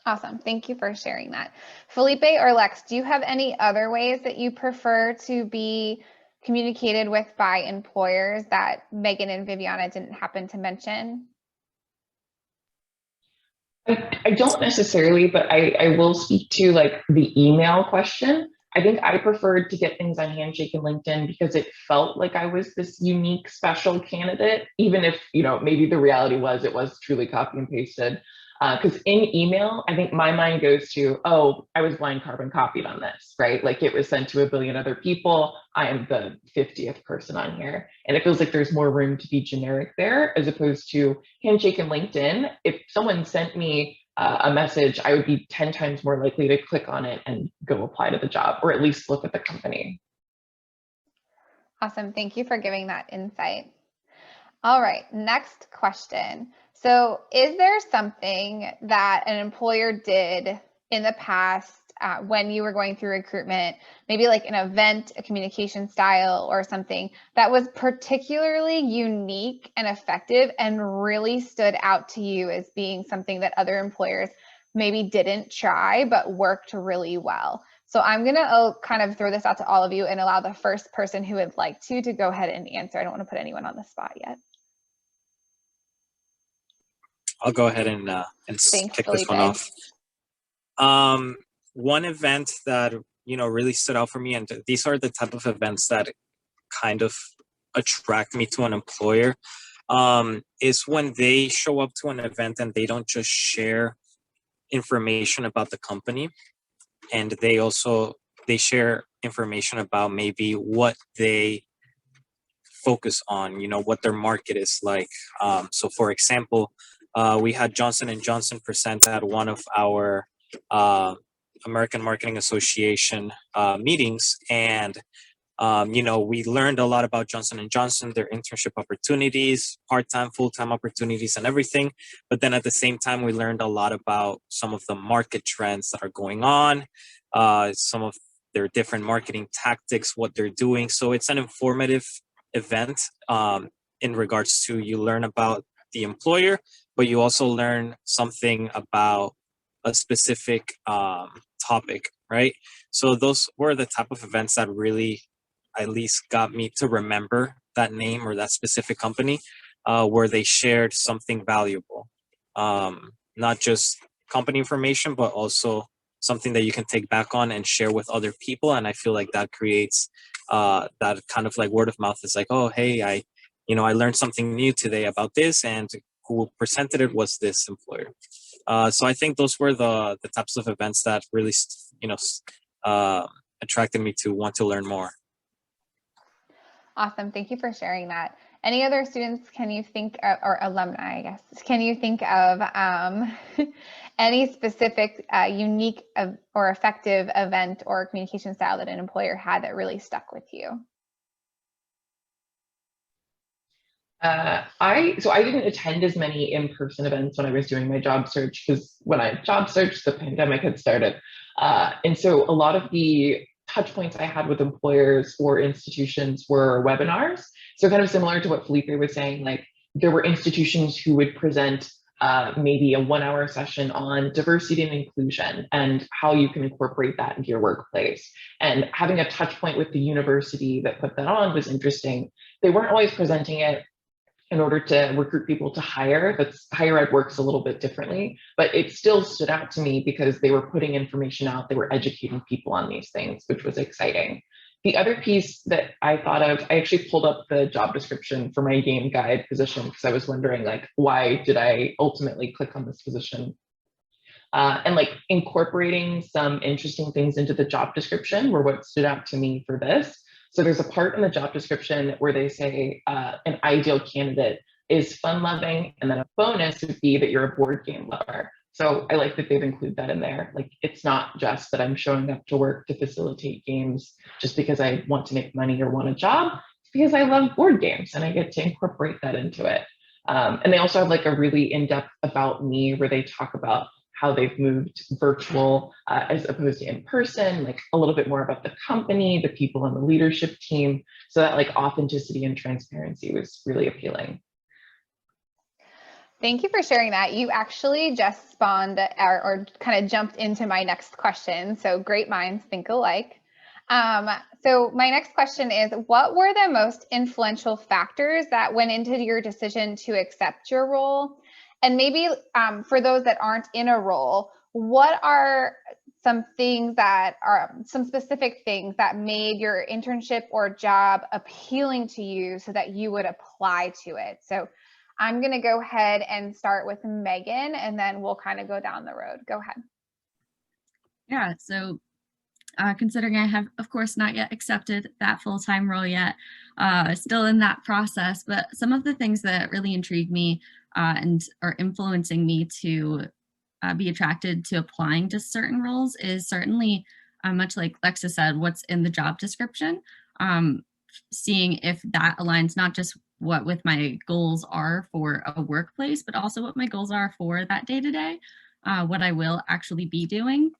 Speaker 1: Awesome. Thank you for sharing that. Felipe or Lex, do you have any other ways that you prefer to be communicated with by employers that Megan and Viviana didn't happen to mention?
Speaker 10: I don't necessarily, but I will speak to like the email question. I think I preferred to get things on Handshake and LinkedIn because it felt like I was this unique, special candidate, even if, maybe the reality was it was truly copy and pasted. Because in email, I think my mind goes to, oh, I was blind carbon copied on this, right? Like it was sent to 1 billion other people. I am the 50th person on here. And it feels like there's more room to be generic there as opposed to Handshake and LinkedIn. If someone sent me a message, I would be 10 times more likely to click on it and go apply to the job, or at least look at the company.
Speaker 1: Awesome. Thank you for giving that insight. All right, next question. So is there something that an employer did in the past when you were going through recruitment, maybe like an event, a communication style or something that was particularly unique and effective and really stood out to you as being something that other employers maybe didn't try but worked really well? So I'm going to kind of throw this out to all of you and allow the first person who would like to go ahead and answer. I don't want to put anyone on the spot yet.
Speaker 7: I'll go ahead and
Speaker 1: Thanks,
Speaker 7: kick
Speaker 1: Felipe.
Speaker 7: this one off. One event that really stood out for me, and these are the type of events that kind of attract me to an employer, is when they show up to an event and they don't just share information about the company, and they share information about maybe what they focus on, what their market is like. So for example, we had Johnson & Johnson present at one of our American Marketing Association meetings, and we learned a lot about Johnson & Johnson, their internship opportunities, part-time, full-time opportunities, and everything. But then at the same time, we learned a lot about some of the market trends that are going on, some of their different marketing tactics, what they're doing. So it's an informative event in regards to, you learn about the employer, but you also learn something about a specific topic, right? So those were the type of events that really at least got me to remember that name or that specific company, where they shared something valuable, not just company information, but also something that you can take back on and share with other people. And I feel like that creates that kind of like word of mouth. It's like, oh, hey, I learned something new today about this, and who presented it was this employer. So I think those were the types of events that really, attracted me to want to learn more.
Speaker 1: Awesome. Thank you for sharing that. Any other students can you think of, or alumni, I guess, can you think of any specific unique or effective event or communication style that an employer had that really stuck with you?
Speaker 10: I didn't attend as many in-person events when I was doing my job search, because when I job searched, the pandemic had started. And so a lot of the touch points I had with employers or institutions were webinars. So kind of similar to what Felipe was saying, like there were institutions who would present maybe a 1-hour session on diversity and inclusion and how you can incorporate that into your workplace. And having a touch point with the university that put that on was interesting. They weren't always presenting it in order to recruit people to hire. That's higher ed works a little bit differently, but it still stood out to me because they were putting information out, they were educating people on these things, which was exciting. The other piece that I thought of, I actually pulled up the job description for my game guide position because I was wondering, like, why did I ultimately click on this position? And like incorporating some interesting things into the job description were what stood out to me for this. So there's a part in the job description where they say an ideal candidate is fun loving, and then a bonus would be that you're a board game lover. So I like that they've included that in there. Like, it's not just that I'm showing up to work to facilitate games just because I want to make money or want a job. It's because I love board games and I get to incorporate that into it. And they also have like a really in-depth about me where they talk about how they've moved virtual as opposed to in person, like a little bit more about the company, the people on the leadership team. So that like authenticity and transparency was really appealing.
Speaker 1: Thank you for sharing that. You actually just spawned or kind of jumped into my next question. So great minds think alike. So my next question is, what were the most influential factors that went into your decision to accept your role? And maybe for those that aren't in a role, what are some things that are some specific things that made your internship or job appealing to you so that you would apply to it? So I'm going to go ahead and start with Megan, and then we'll kind of go down the road. Go ahead.
Speaker 9: Yeah, so considering I have, of course, not yet accepted that full-time role yet, still in that process, but some of the things that really intrigue me and are influencing me to be attracted to applying to certain roles is certainly, much like Lexa said, what's in the job description, seeing if that aligns not just what with my goals are for a workplace, but also what my goals are for that day-to-day, what I will actually be doing,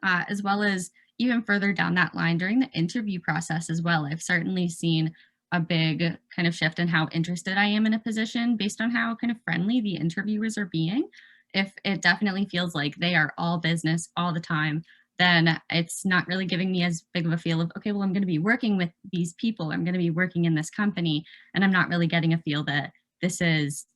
Speaker 9: as well as even further down that line during the interview process as well. I've certainly seen a big kind of shift in how interested I am in a position based on how kind of friendly the interviewers are being. If it definitely feels like they are all business all the time, then it's not really giving me as big of a feel of, okay, well, I'm going to be working with these people, I'm going to be working in this company, and I'm not really getting a feel that this is,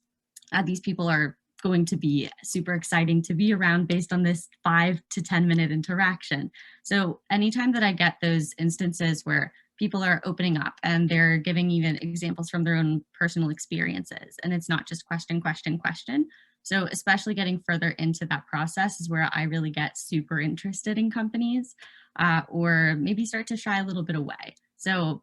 Speaker 9: these people are going to be super exciting to be around based on this 5 to 10 minute interaction. So anytime that I get those instances where people are opening up and they're giving even examples from their own personal experiences, and it's not just question, question, question. So especially getting further into that process is where I really get super interested in companies, or maybe start to shy a little bit away. So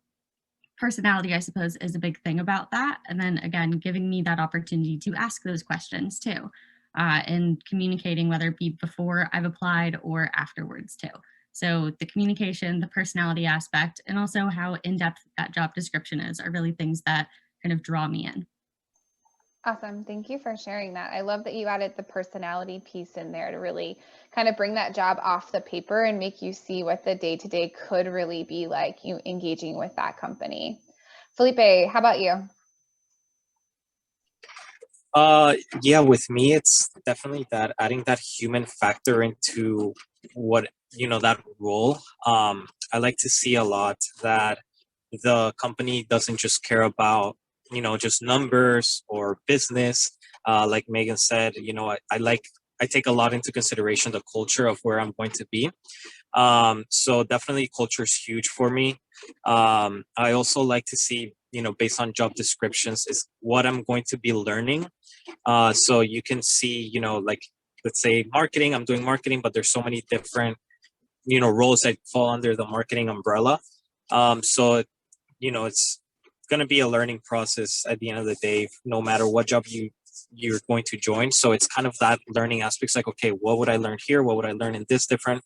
Speaker 9: personality, I suppose, is a big thing about that. And then again, giving me that opportunity to ask those questions too, and communicating, whether it be before I've applied or afterwards too. So the communication, the personality aspect, and also how in-depth that job description is are really things that kind of draw me in.
Speaker 1: Awesome. Thank you for sharing that. I love that you added the personality piece in there to really kind of bring that job off the paper and make you see what the day-to-day could really be like, you engaging with that company. Felipe, how about you?
Speaker 7: Yeah, with me, it's definitely that adding that human factor into what, that role. I like to see a lot that the company doesn't just care about, just numbers or business. Like Megan said, I take a lot into consideration the culture of where I'm going to be. So definitely culture is huge for me. I also like to see, based on job descriptions, is what I'm going to be learning. So you can see, like, let's say marketing, I'm doing marketing, but there's so many different, roles that fall under the marketing umbrella. So, it's going to be a learning process at the end of the day, no matter what job you're going to join. So it's kind of that learning aspects, like, okay, what would I learn here? What would I learn in this different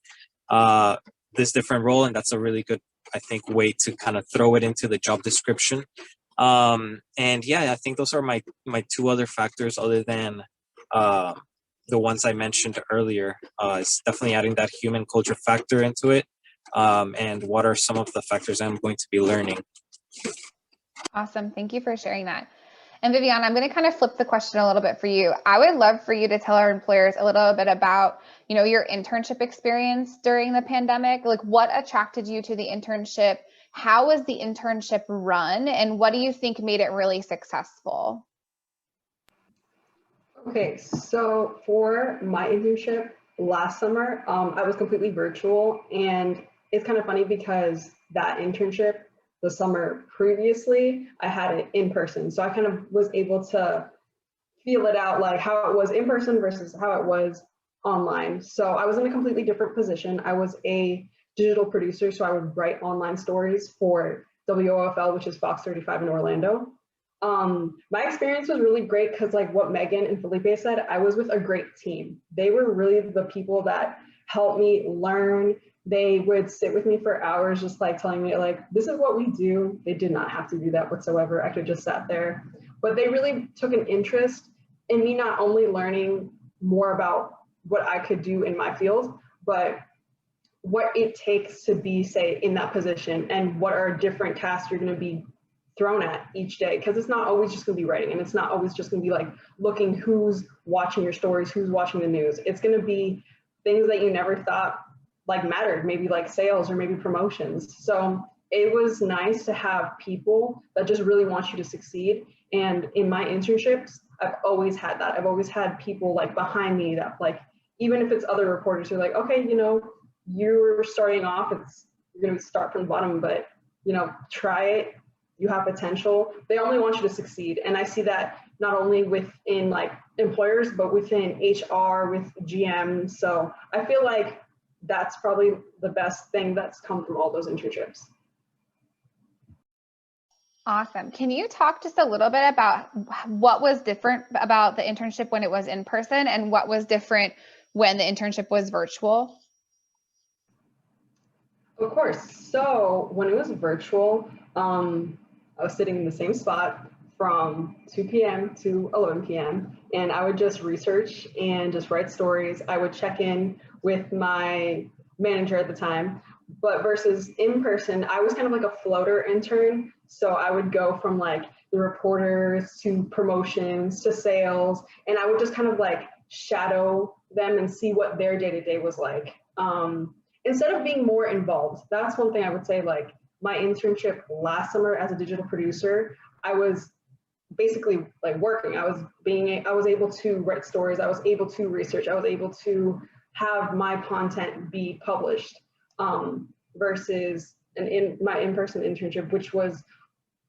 Speaker 7: role? And that's a really good, I think, way to kind of throw it into the job description. And yeah, I think those are my two other factors, other than the ones I mentioned earlier. It's definitely adding that human culture factor into it. And what are some of the factors I'm going to be learning?
Speaker 1: Awesome. Thank you for sharing that. And Viviana, I'm going to kind of flip the question a little bit for you. I would love for you to tell our employers a little bit about, your internship experience during the pandemic. Like, what attracted you to the internship? How was the internship run? And what do you think made it really successful?
Speaker 8: Okay, so for my internship last summer, I was completely virtual, and it's kind of funny because that internship, the summer previously, I had it in person. So I kind of was able to feel it out, like how it was in person versus how it was online. So I was in a completely different position. I was a digital producer, so I would write online stories for WOFL, which is Fox 35 in Orlando. My experience was really great because, like what Megan and Felipe said, I was with a great team. They were really the people that helped me learn. They would sit with me for hours, just like telling me, like, this is what we do. They did not have to do that whatsoever. I could just sat there, but they really took an interest in me, not only learning more about what I could do in my field, but what it takes to be, say, in that position, and what are different tasks you're going to be thrown at each day, because it's not always just going to be writing, and it's not always just going to be like looking who's watching your stories, who's watching the news. It's going to be things that you never thought like mattered, maybe like sales or maybe promotions. So it was nice to have people that just really want you to succeed. And in my internships, I've always had that. I've always had people like behind me that, like, even if it's other reporters who are like, okay, you're starting off, you're going to start from the bottom, but try it. You have potential. They only want you to succeed. And I see that not only within like employers, but within HR, with GM. So I feel like that's probably the best thing that's come from all those internships.
Speaker 1: Awesome. Can you talk just a little bit about what was different about the internship when it was in person, and what was different when the internship was virtual?
Speaker 8: Of course. So when it was virtual, I was sitting in the same spot from 2 p.m. to 11 p.m. and I would just research and just write stories. I would check in with my manager at the time, but versus in person, I was kind of like a floater intern. So I would go from like the reporters to promotions to sales, and I would just kind of like shadow them and see what their day-to-day was like. Instead of being more involved. That's one thing I would say, like my internship last summer as a digital producer, I was basically like working. I was able to write stories. I was able to research. I was able to have my content be published, versus my in-person internship, which was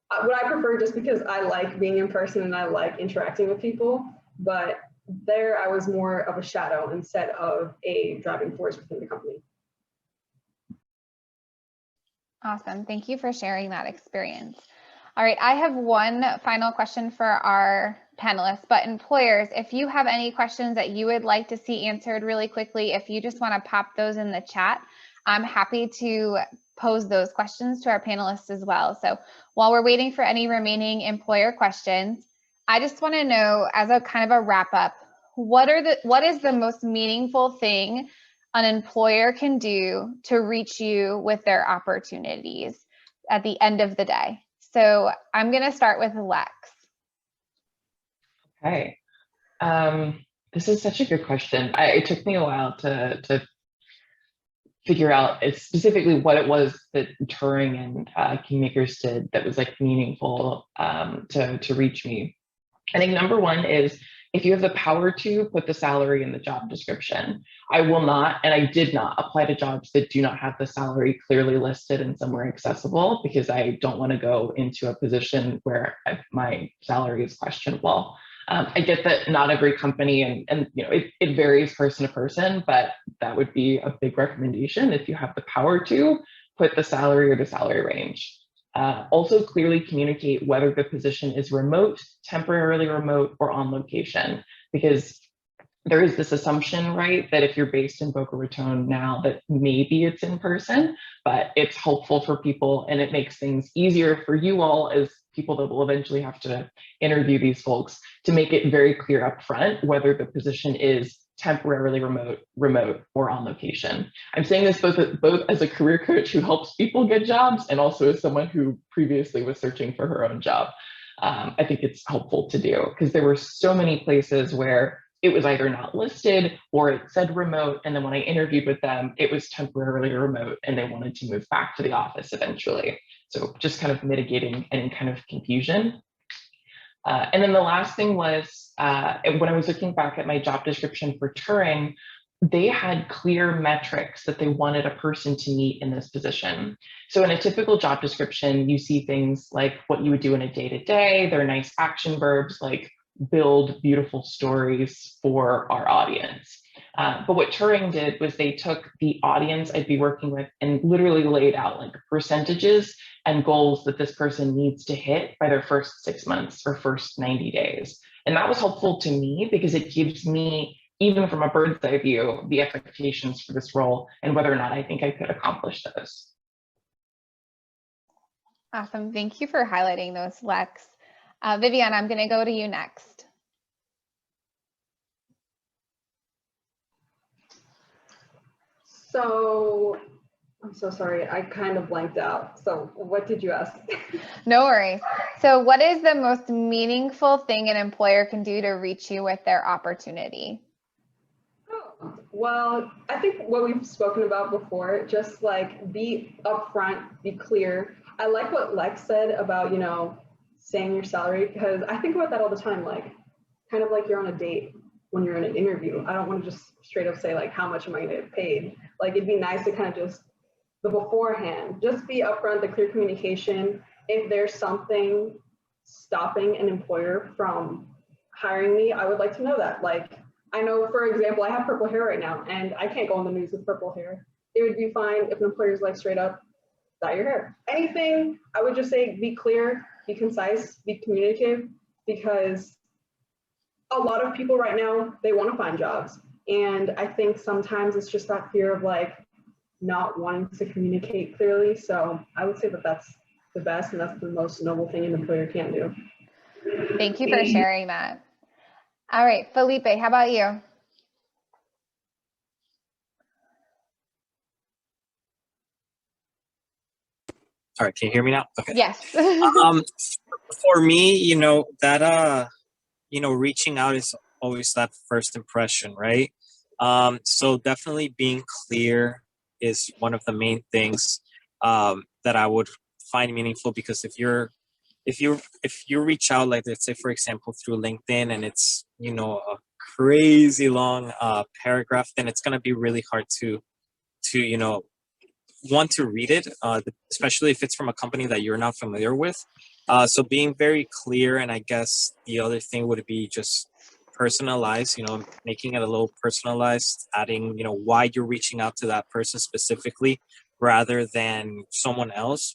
Speaker 8: what I prefer, just because I like being in person and I like interacting with people. But there I was more of a shadow instead of a driving force within the company.
Speaker 1: Awesome. Thank you for sharing that experience. All right, I have one final question for our panelists, but employers, if you have any questions that you would like to see answered really quickly, if you just want to pop those in the chat, I'm happy to pose those questions to our panelists as well. So while we're waiting for any remaining employer questions, I just want to know, as a kind of a wrap up, what is the most meaningful thing an employer can do to reach you with their opportunities at the end of the day? So I'm going to start with Lex.
Speaker 10: Okay. This is such a good question. It took me a while to figure out specifically what it was that Turing and Kingmakers did that was like meaningful to reach me. I think number one is, if you have the power to, put the salary in the job description. I will not, and I did not apply to jobs that do not have the salary clearly listed and somewhere accessible, because I don't want to go into a position where my salary is questionable. I get that not every company, and you know, it varies person to person, but that would be a big recommendation. If you have the power to, put the salary or the salary range. Also clearly communicate whether the position is remote, temporarily remote, or on location, because there is this assumption, right, that if you're based in Boca Raton now, that maybe it's in person, but it's helpful for people and it makes things easier for you all as people that will eventually have to interview these folks, to make it very clear up front whether the position is temporarily remote, or on location. I'm saying this both as a career coach who helps people get jobs, and also as someone who previously was searching for her own job. I think it's helpful to do, because there were so many places where it was either not listed or it said remote, and then when I interviewed with them, it was temporarily remote and they wanted to move back to the office eventually. So just kind of mitigating any kind of confusion. And then the last thing was, when I was looking back at my job description for Turing, they had clear metrics that they wanted a person to meet in this position. So in a typical job description, you see things like what you would do in a day-to-day. They're nice action verbs like build beautiful stories for our audience. But what Turing did was they took the audience I'd be working with and literally laid out like percentages and goals that this person needs to hit by their first 6 months or first 90 days. And that was helpful to me, because it gives me, even from a bird's eye view, the expectations for this role and whether or not I think I could accomplish those.
Speaker 1: Awesome. Thank you for highlighting those, Lex. Viviana, I'm going to go to you next.
Speaker 8: So I'm so sorry, I kind of blanked out. So what did you ask?
Speaker 1: No worries. So what is the most meaningful thing an employer can do to reach you with their opportunity?
Speaker 8: Oh, well, I think what we've spoken about before, just like be upfront, be clear. I like what Lex said about, you know, saying your salary, because I think about that all the time, like kind of like you're on a date when you're in an interview. I don't want to just straight up say like, how much am I going to get paid? Like, it'd be nice to kind of just, the beforehand, just be upfront, the clear communication. If there's something stopping an employer from hiring me, I would like to know that. Like, I know, for example, I have purple hair right now and I can't go on the news with purple hair. It would be fine if an employer's like, straight up, dye your hair. Anything, I would just say be clear, be concise, be communicative, because a lot of people right now, they want to find jobs. And I think sometimes it's just that fear of like not wanting to communicate clearly. So I would say that that's the best, and that's the most noble thing an employer can do.
Speaker 1: Thank you for sharing that. All right, Felipe, how about you?
Speaker 7: All right, can you hear me now? Okay.
Speaker 1: Yes.
Speaker 7: For me, you know, that you know, reaching out is always that first impression, right? So definitely being clear is one of the main things that I would find meaningful, because if you're if you reach out, like let's say for example through LinkedIn, and it's a crazy long paragraph, then it's gonna be really hard to want to read it, especially if it's from a company that you're not familiar with. So being very clear, and I guess the other thing would be just personalized, making it a little personalized, adding, why you're reaching out to that person specifically rather than someone else.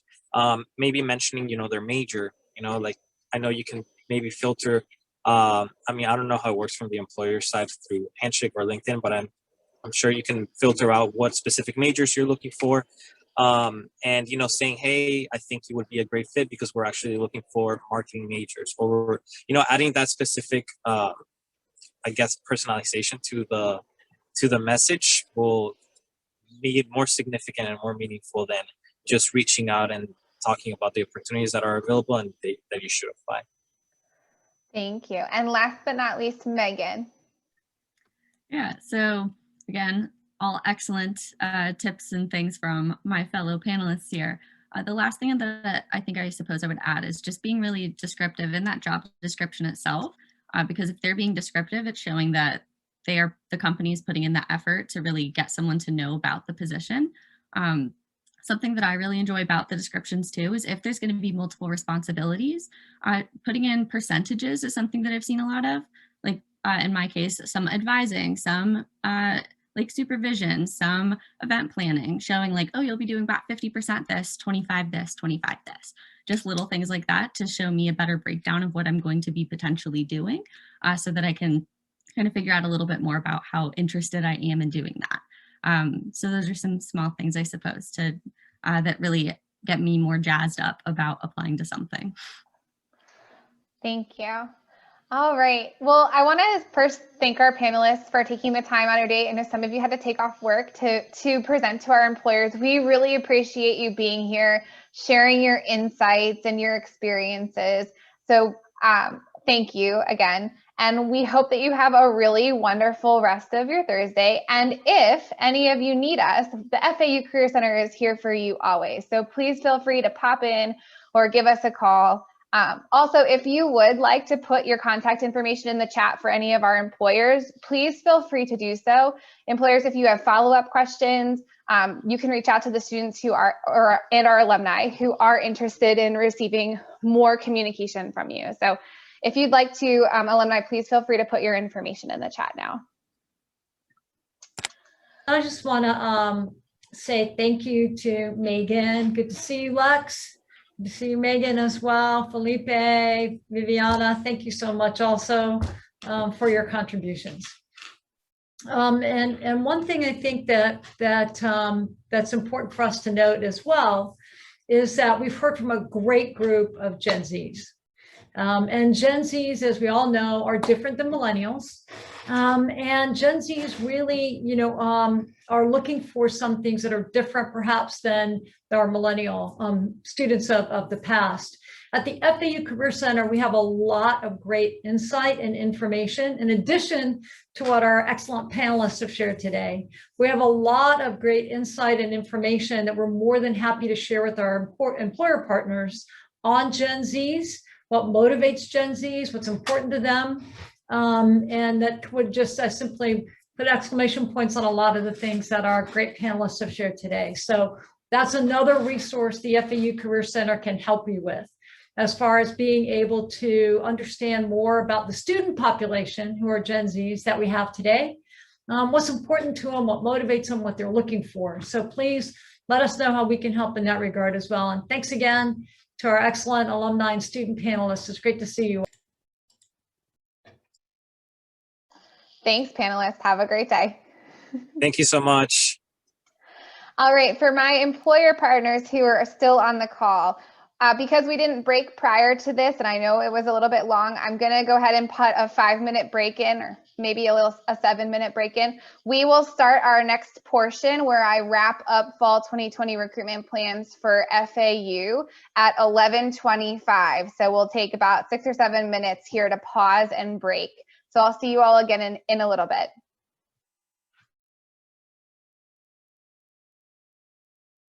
Speaker 7: Maybe mentioning, their major, like I know you can maybe filter. I mean, I don't know how it works from the employer side through Handshake or LinkedIn, but I'm sure you can filter out what specific majors you're looking for. And saying, hey, I think you would be a great fit because we're actually looking for marketing majors, or adding that specific I guess personalization to the message will make it more significant and more meaningful than just reaching out and talking about the opportunities that are available and that you should apply.
Speaker 1: Thank you. And last but not least, Megan.
Speaker 9: Yeah, so again, all excellent tips and things from my fellow panelists here. The last thing that I suppose I would add is just being really descriptive in that job description itself, because if they're being descriptive, it's showing that the company is putting in the effort to really get someone to know about the position. Something that I really enjoy about the descriptions too is if there's going to be multiple responsibilities, putting in percentages is something that I've seen a lot of. Like in my case, some advising, some like supervision, some event planning, showing like, oh, you'll be doing about 50% this, 25 this, 25 this. Just little things like that to show me a better breakdown of what I'm going to be potentially doing, so that I can kind of figure out a little bit more about how interested I am in doing that. So those are some small things, I suppose, to that really get me more jazzed up about applying to something.
Speaker 1: Thank you. All right. Well, I want to first thank our panelists for taking the time out of your day. I know some of you had to take off work to present to our employers. We really appreciate you being here, sharing your insights and your experiences. So thank you again. And we hope that you have a really wonderful rest of your Thursday. And if any of you need us, the FAU Career Center is here for you always. So please feel free to pop in or give us a call. Also, if you would like to put your contact information in the chat for any of our employers, please feel free to do so. Employers, if you have follow-up questions, you can reach out to the students and our alumni who are interested in receiving more communication from you. So if you'd like to, alumni, please feel free to put your information in the chat now.
Speaker 2: I just want to say thank you to Megan. Good to see you, Lex. Good to see you, Megan, as well. Felipe, Viviana, thank you so much also for your contributions. And one thing I think that's important for us to note as well is that we've heard from a great group of Gen Zs. And Gen Zs, as we all know, are different than millennials. And Gen Zs really, are looking for some things that are different perhaps than our millennial students of the past. At the FAU Career Center, we have a lot of great insight and information. In addition to what our excellent panelists have shared today, we have a lot of great insight and information that we're more than happy to share with our employer partners on Gen Zs, what motivates Gen Zs, what's important to them, and that would just simply put exclamation points on a lot of the things that our great panelists have shared today. So that's another resource the FAU Career Center can help you with, as far as being able to understand more about the student population who are Gen Zs that we have today, what's important to them, what motivates them, what they're looking for. So please let us know how we can help in that regard as well. And thanks again to our excellent alumni and student panelists. It's great to see you.
Speaker 1: Thanks, panelists. Have a great day.
Speaker 7: Thank you so much.
Speaker 1: All right, for my employer partners who are still on the call, because we didn't break prior to this, and I know it was a little bit long, I'm going to go ahead and put a 5-minute break in, or maybe a 7-minute break in. We will start our next portion where I wrap up fall 2020 recruitment plans for FAU at 11:25. So we'll take about 6 or 7 minutes here to pause and break. So I'll see you all again in a little bit.